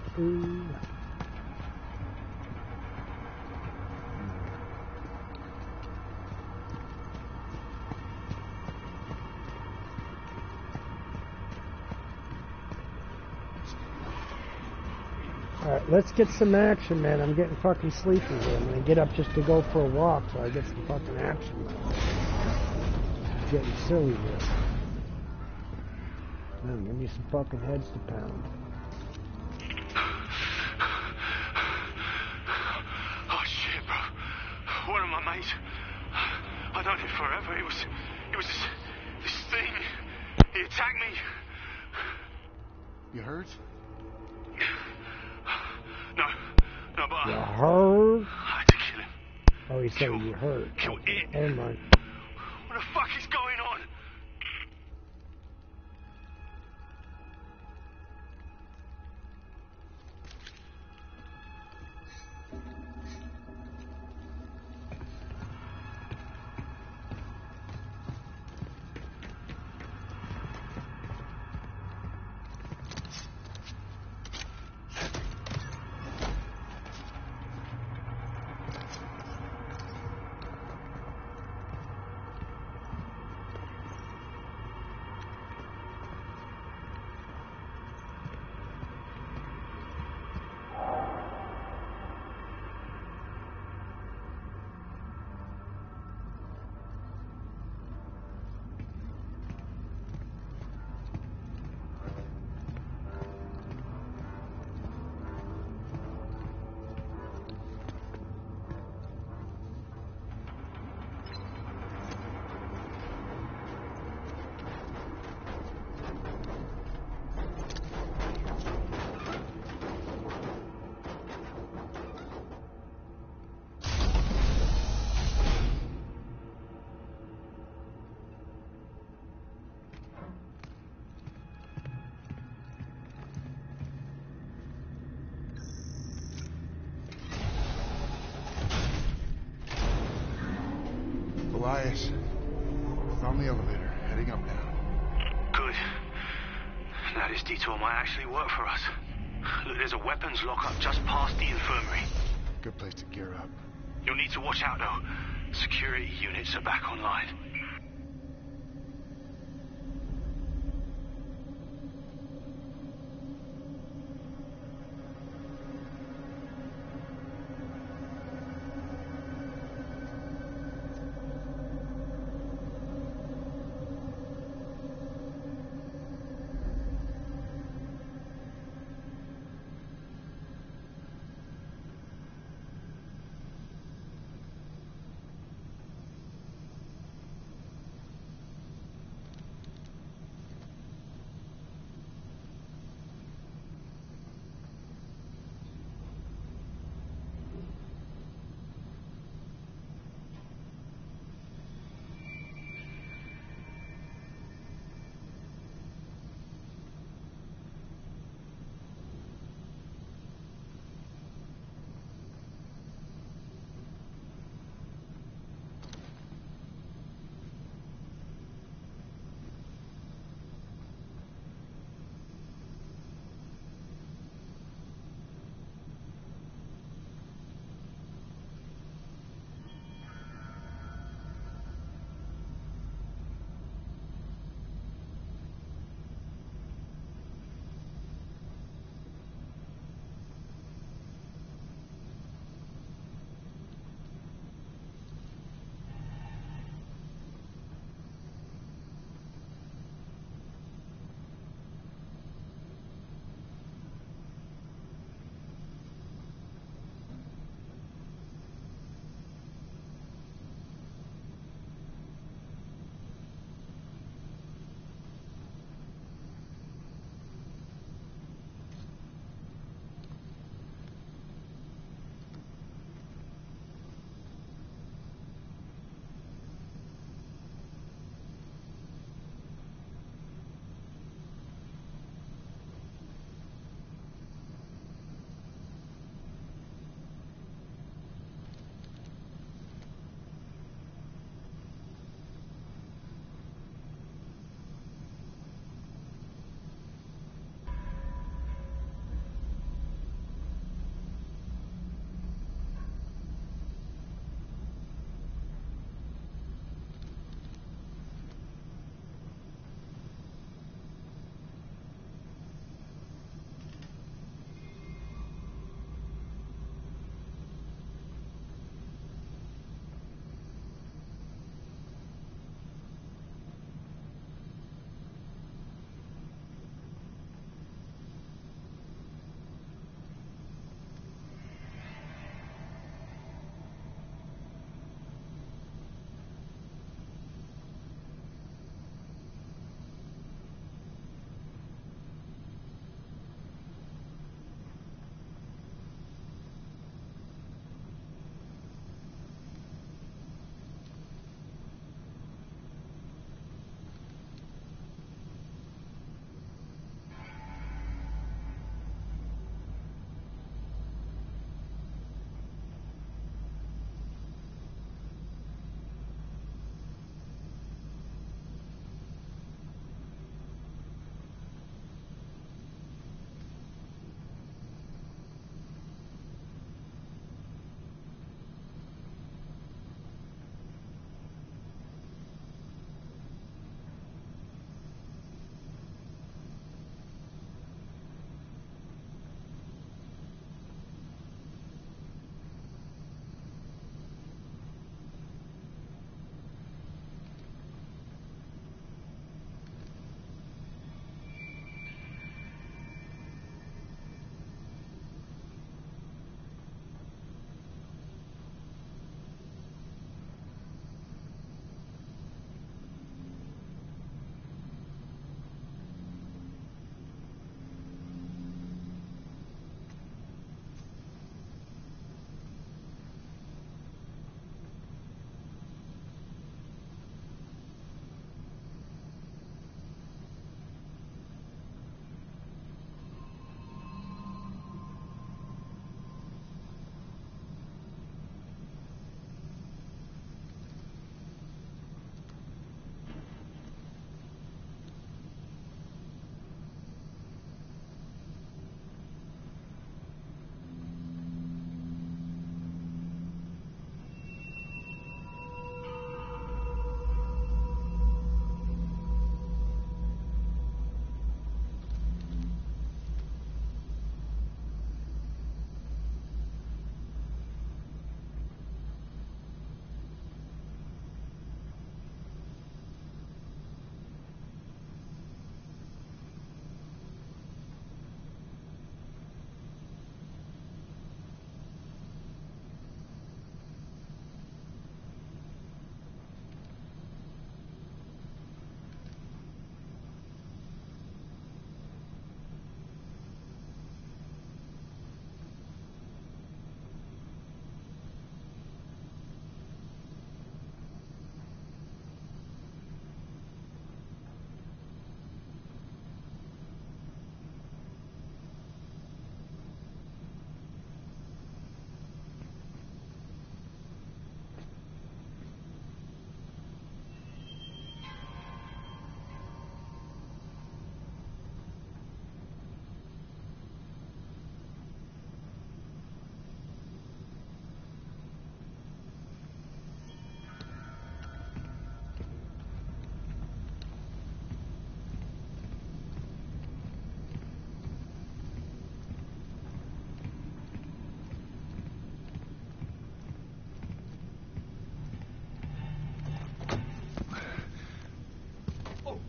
Alright, let's get some action, man. I'm getting fucking sleepy here. I'm gonna get up just to go for a walk so I get some fucking action, man. It's getting silly here. Man, give me some fucking heads to pound. Oh shit, bro. One of my mates. I've known him forever. It was this thing. He attacked me. You hurt? No, but You hurt? I had to kill him. Oh, he said you hurt. Kill Okay. it. Never mind. What the fuck is going on? Elias, found the elevator, heading up now. Good. Now this detour might actually work for us. Look, there's a weapons lockup just past the infirmary. Good place to gear up. You'll need to watch out, though. Security units are back online.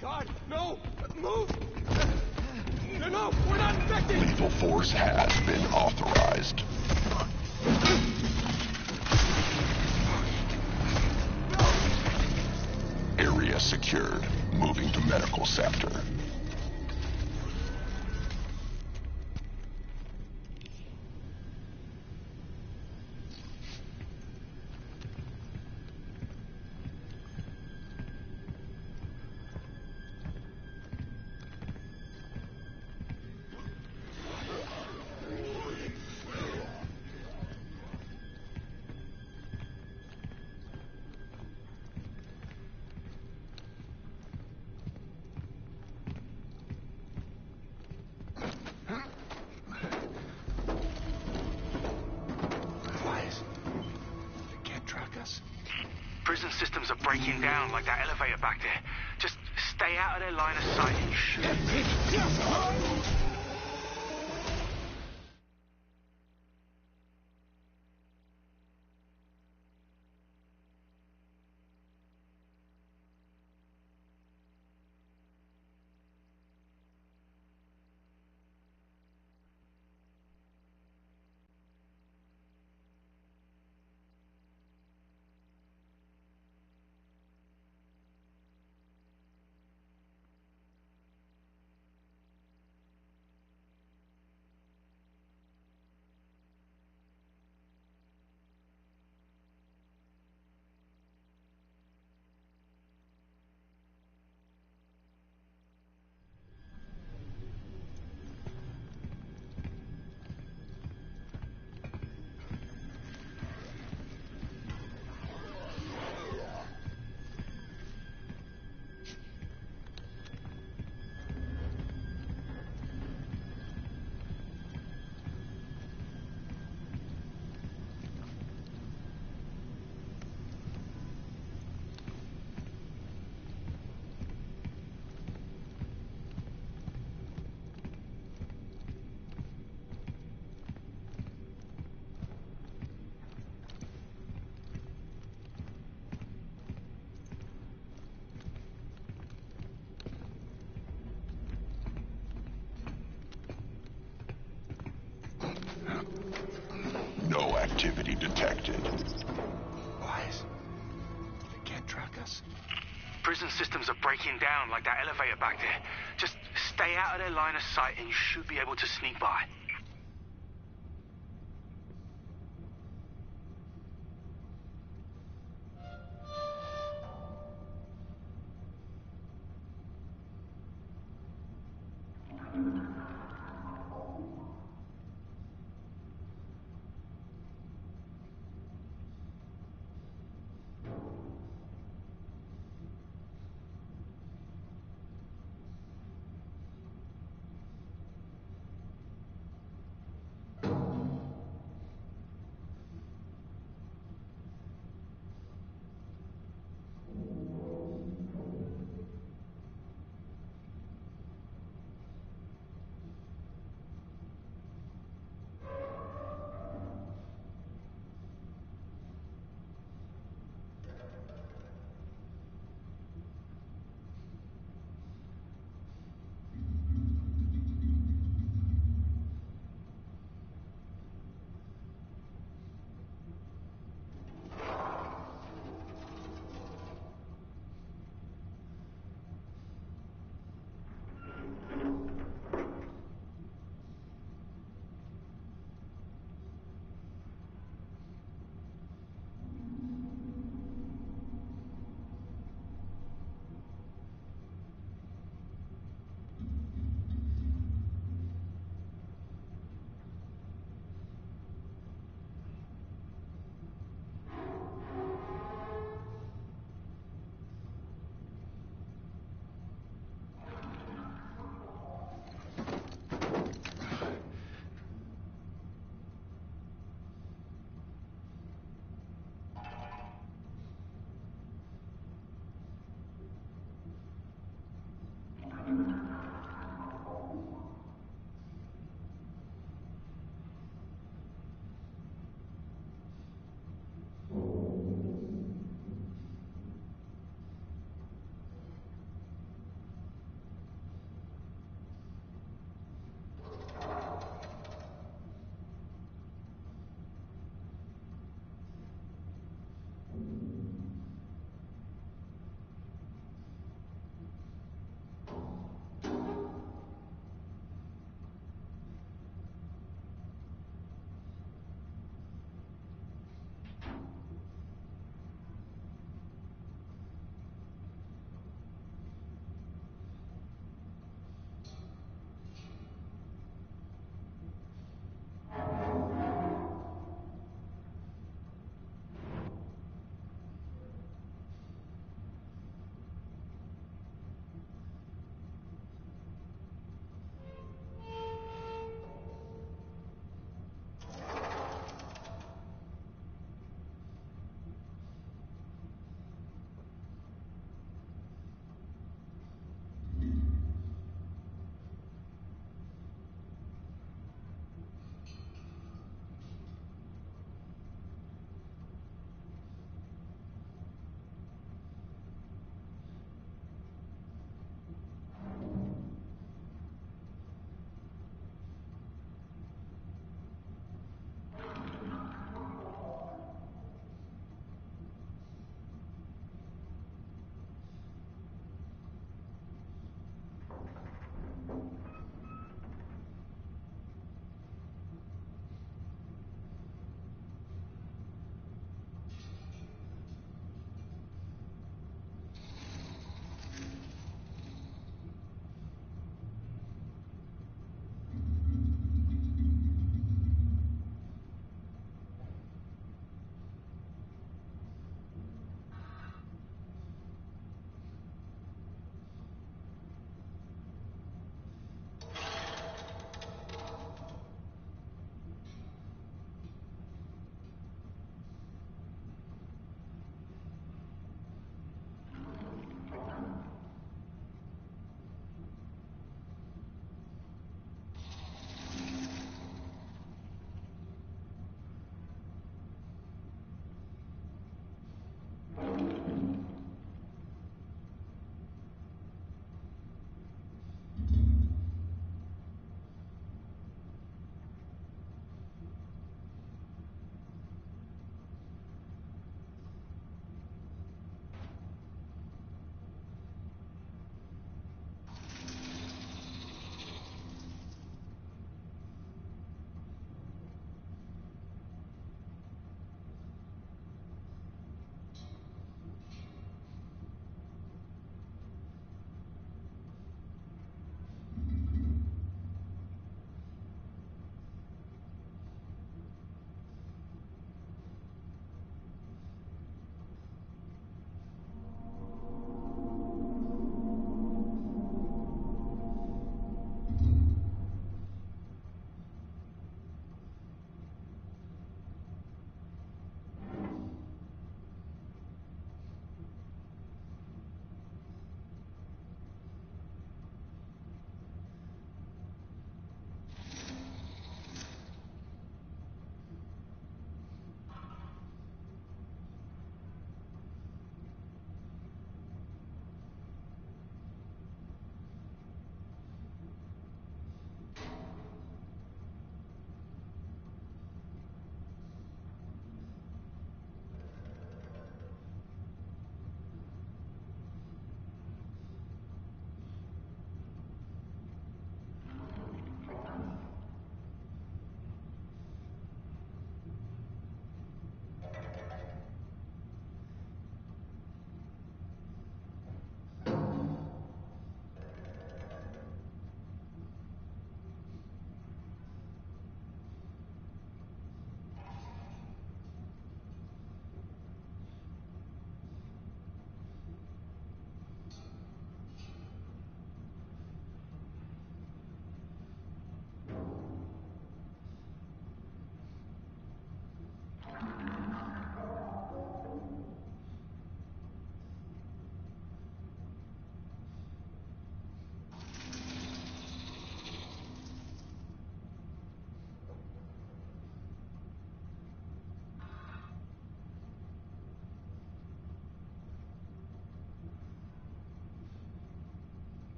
God, no! Move! No, we're not infected! Lethal force has been authorized. Area secured. Moving to medical sector. Prison systems are breaking down like that elevator back there. Just stay out of their line of sight and shoot. No activity detected. Wise? They can't track us. Prison systems are breaking down like that elevator back there. Just stay out of their line of sight and you should be able to sneak by.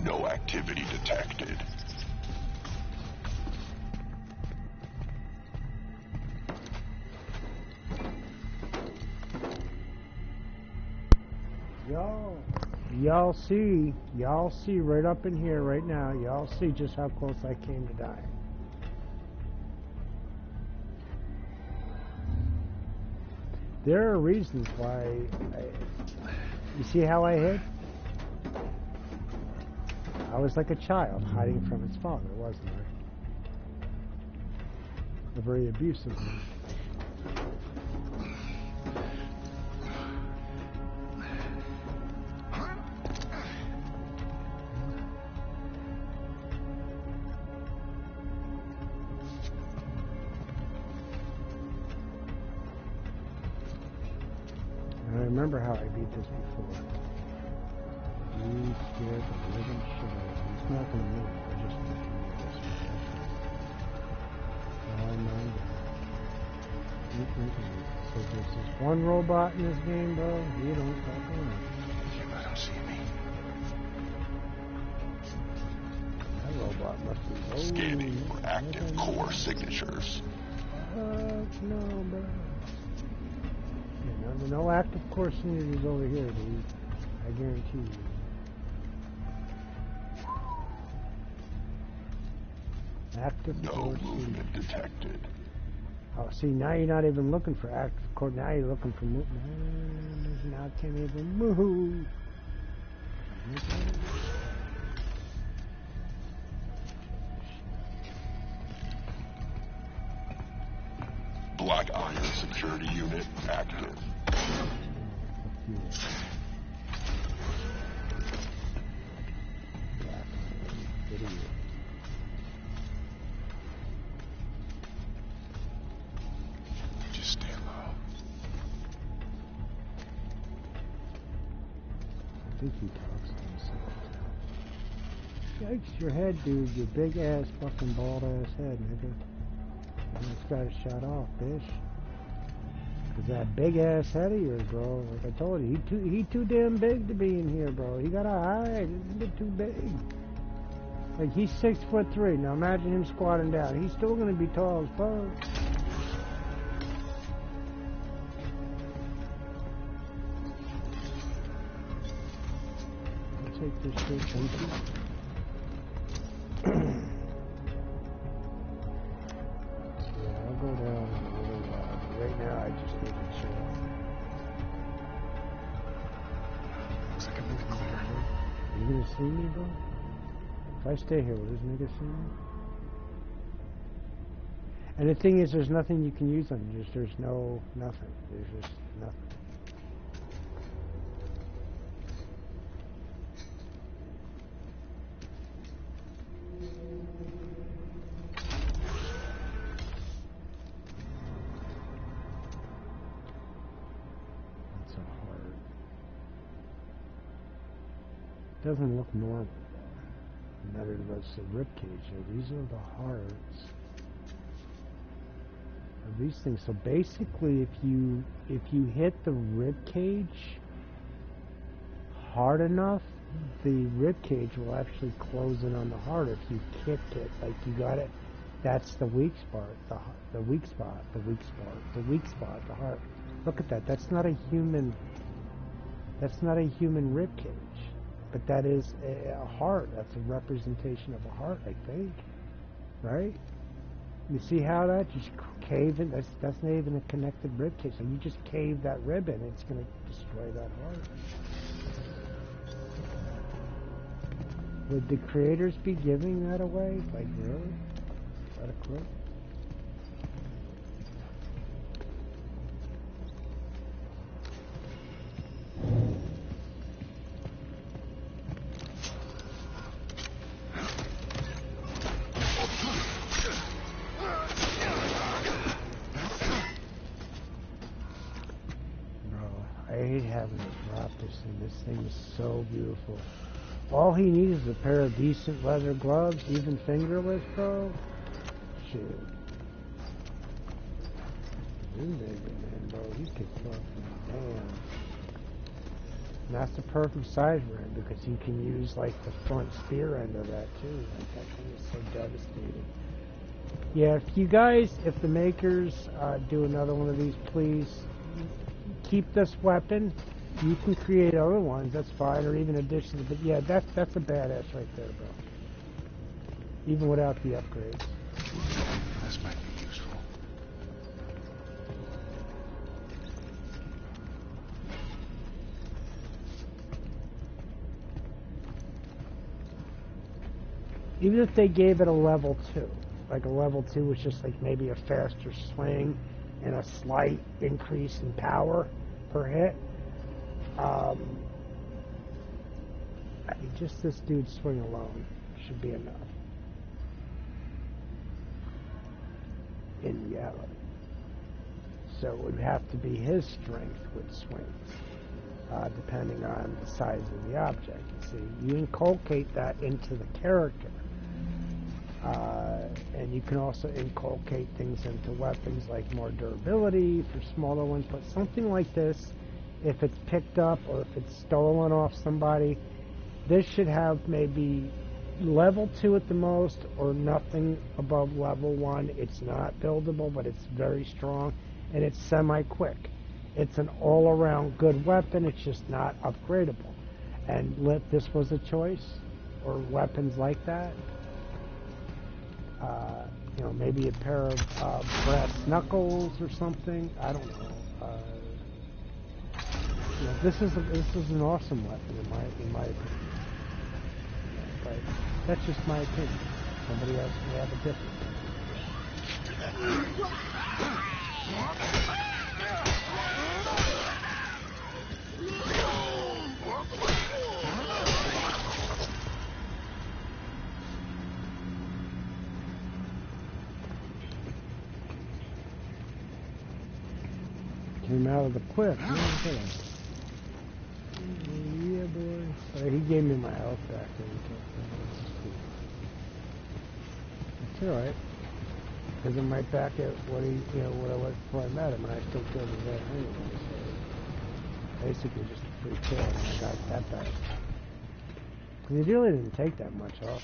No activity detected. Y'all see right up in here right now, y'all see just how close I came to dying. There are reasons why you see how I hid? I was like a child hiding from its father, wasn't I? A very abusive one. I remember how I beat this before. You scared the living shit out of him. He's not going to move. I just need to move this one. Oh my god. So there's this one robot in this game, bro. He don't fuck around. You let him see me. That robot must be Scanning for active core signatures. Fuck no, bro. No active core signatures over here, dude. I guarantee you. Active No core movement signatures. detected. Oh, see, now you're not even looking for active core. Now you're looking for movement. Now I can't even move. Black iron security unit active. Just stay low. I think he talks to himself. Yikes, your head, dude. Your big ass, fucking bald ass head, nigga. You just got it shot off, bitch. Cause that big ass head of yours, bro. Like I told you, he too damn big to be in here, bro. He gotta hide. He's a bit too big. Like he's 6'3". Now imagine him squatting down. He's still gonna be tall as fuck. I'll take this shit, thank you. I'll go down in a little while. But right now, I just need to chill. Looks like I'm in the clear. You gonna see me, bro? If I stay here, will this nigga see me? And the thing is, there's nothing you can use on him. There's no nothing. There's just nothing. Doesn't look normal. Neither does the ribcage. These are the hearts of these things. So basically, if you hit the ribcage hard enough, the ribcage will actually close in on the heart. If you kicked it, like you got it, that's the weak spot. The weak spot. The weak spot. The weak spot. The heart. Look at that. That's not a human. That's not a human ribcage. But that is a heart. That's a representation of a heart, I think. Right? You see how that just cave in? That's not even a connected rib cage. So you just cave that rib in, it's going to destroy that heart. Would the creators be giving that away? Like, really? Is that a clue? This thing is so beautiful. All he needs is a pair of decent leather gloves, even fingerless, bro. Shit. This nigga, man, bro, he could fucking damn. And that's the perfect size rim because you can use like the front spear end of that too. Like that thing is so devastating. Yeah, if the makers do another one of these, please keep this weapon. You can create other ones, that's fine, or even additions. But yeah, that's a badass right there, bro. Even without the upgrades. This might be useful. Even if they gave it a level 2, like a level 2 was just like maybe a faster swing and a slight increase in power per hit. I mean, just this dude's swing alone should be enough. In reality. So it would have to be his strength with swings, depending on the size of the object. You see, you inculcate that into the character. And you can also inculcate things into weapons like more durability for smaller ones, but something like this, if it's picked up or if it's stolen off somebody, this should have maybe level 2 at the most or nothing above level 1. It's not buildable, but it's very strong and it's semi-quick. It's an all-around good weapon, it's just not upgradable. And if this was a choice, or weapons like that, you know, maybe a pair of brass knuckles or something. I don't know. You know, this is an awesome weapon in my opinion. Yeah, but that's just my opinion. Somebody else may have a different opinion. Came out of the cliff. Yeah, boy. He gave me my health back. It's alright. Because I'm right back at what I was before I met him, and I still killed his ass anyway. So basically just a free kill, and I got that back. Because he really didn't take that much off.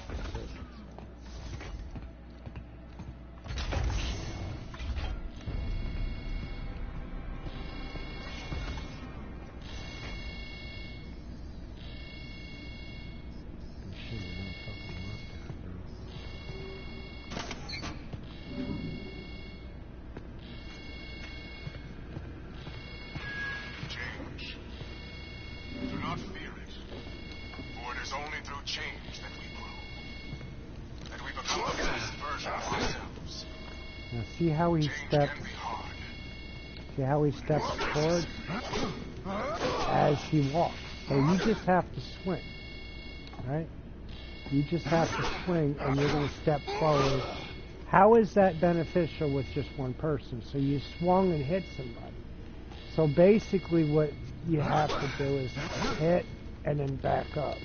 See how he steps forward as he walks. So you just have to swing, right? You just have to swing and you're going to step forward. How is that beneficial with just one person? So you swung and hit somebody. So basically what you have to do is hit and then back up.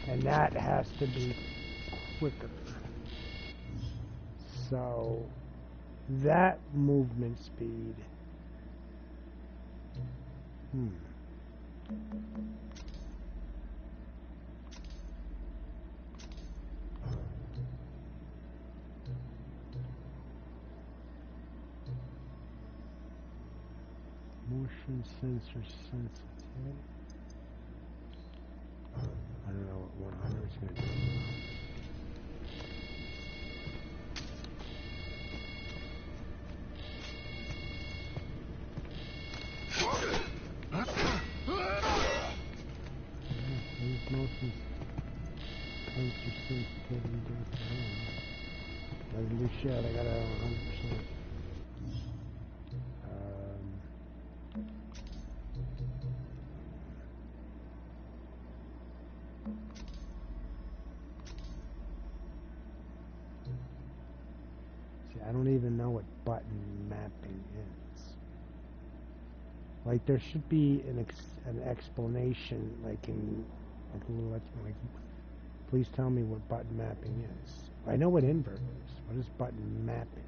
And that has to be quicker. So that movement speed. Motion sensor sensitivity. I don't know what 100 is going to do. Motion sensor sensitivity. Doesn't do shit. I got it on 100%. I don't even know what button mapping is. Like there should be an explanation, like in like a little please tell me what button mapping is. I know what invert is. What is button mapping?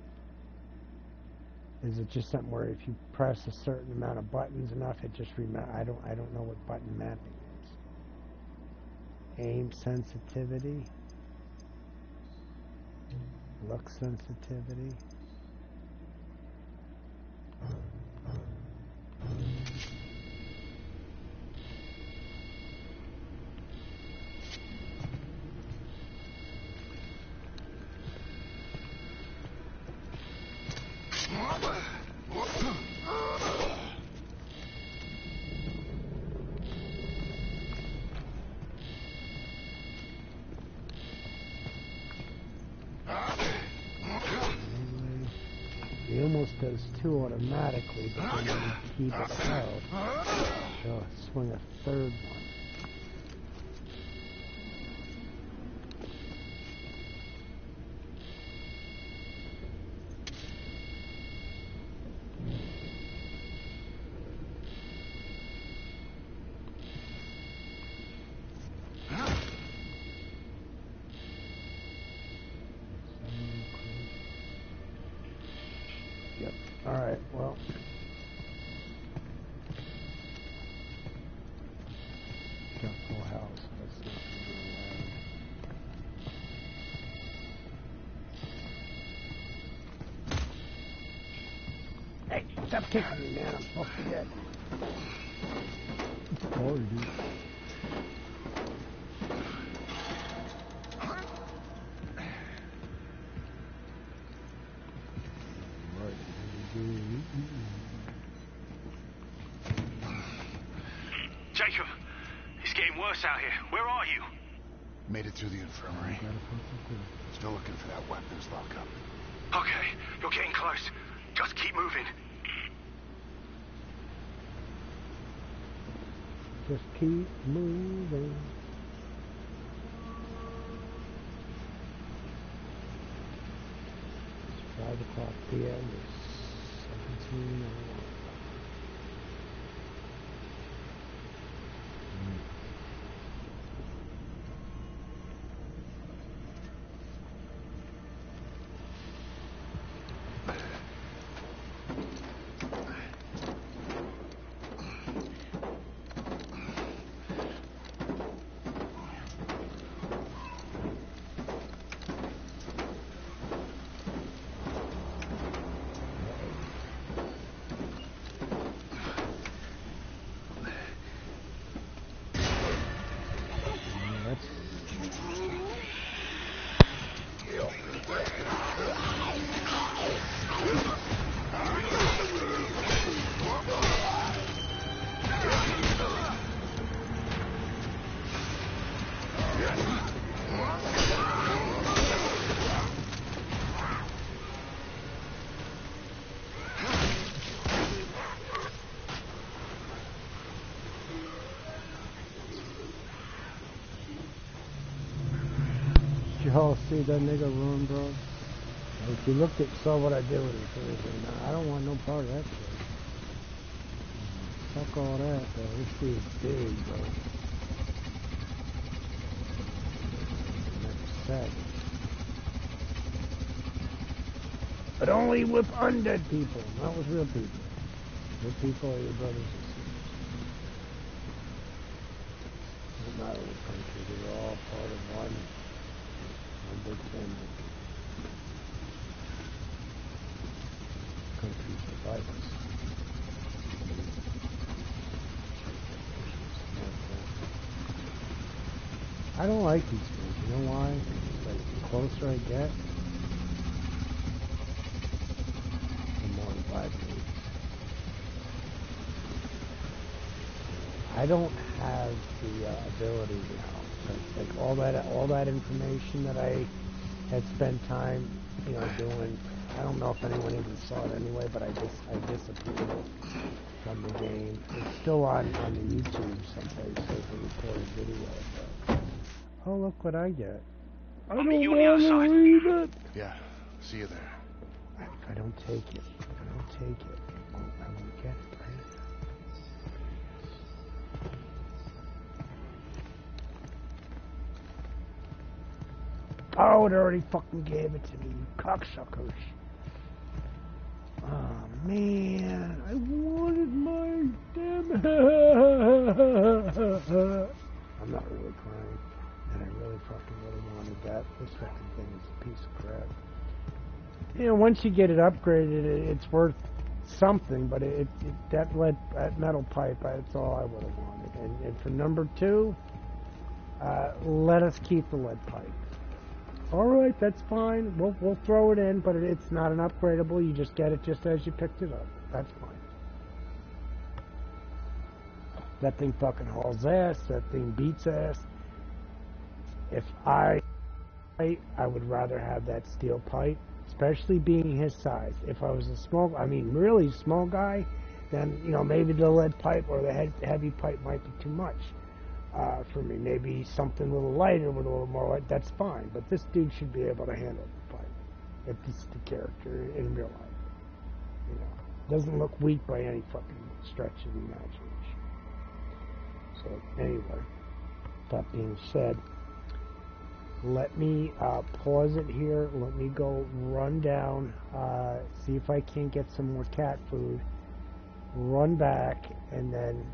Is it just something where if you press a certain amount of buttons enough, it just I don't know what button mapping is. Aim sensitivity, look sensitivity. He almost does two automatically, but then when you keep it held, he'll swing a third one. Yep. Alright, well. Got full house. That's not gonna Hey, stop kicking me, man. I'm fucking dead. Oh, dude. Jacob, it's getting worse out here. Where are you? Made it through the infirmary. Still looking for that weapons lockup. Okay, you're getting close. Just keep moving. Just keep moving. It's 5 o'clock p.m. It's 17:01. Y'all see that nigga run, bro? If you looked at, saw what I did with it, nah, I don't want no part of that shit. Fuck all that, bro. This dude's big, bro. That's sad. But only with undead people, not with real people. Real people are your brothers and sisters. In my little country, we're all part of one big family. Countries divide us. I don't like these things. You know why? It's like the closer I get, the more it vibrates. I don't have the ability now. Like all that information that I had spent time, doing. I don't know if anyone even saw it anyway, but I disappeared from the game. It's still on the YouTube someplace as a recorded video. But, oh, look what I get. I don't want to read it. Yeah, see you there. If I don't take it, I won't get it, right? Oh, it already fucking gave it to me, you cocksuckers. Oh, Man, I wanted my damn... I'm not really crying. And I really fucking would have wanted that. This fucking thing is a piece of crap. You know, once you get it upgraded, it's worth something, but that metal pipe, that's all I would have wanted. And for number 2, let us keep the lead pipe. Alright, that's fine. We'll throw it in, but it's not an upgradable. You just get it just as you picked it up. That's fine. That thing fucking hauls ass. That thing beats ass. If I would rather have that steel pipe, especially being his size. If I was really small guy, then, you know, maybe the lead pipe or the heavy pipe might be too much for me. Maybe something a little lighter with a little more light, that's fine. But this dude should be able to handle the pipe. If this is the character in real life. You know, doesn't look weak by any fucking stretch of the imagination. So, anyway, that being said, let me pause it here. Let me go run down, see if I can get some more cat food, run back, and then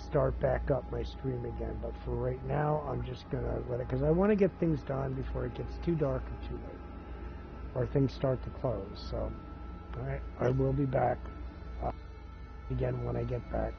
start back up my stream again. But for right now, I'm just going to let it, because I want to get things done before it gets too dark or too late, or things start to close. So, all right, I will be back again when I get back.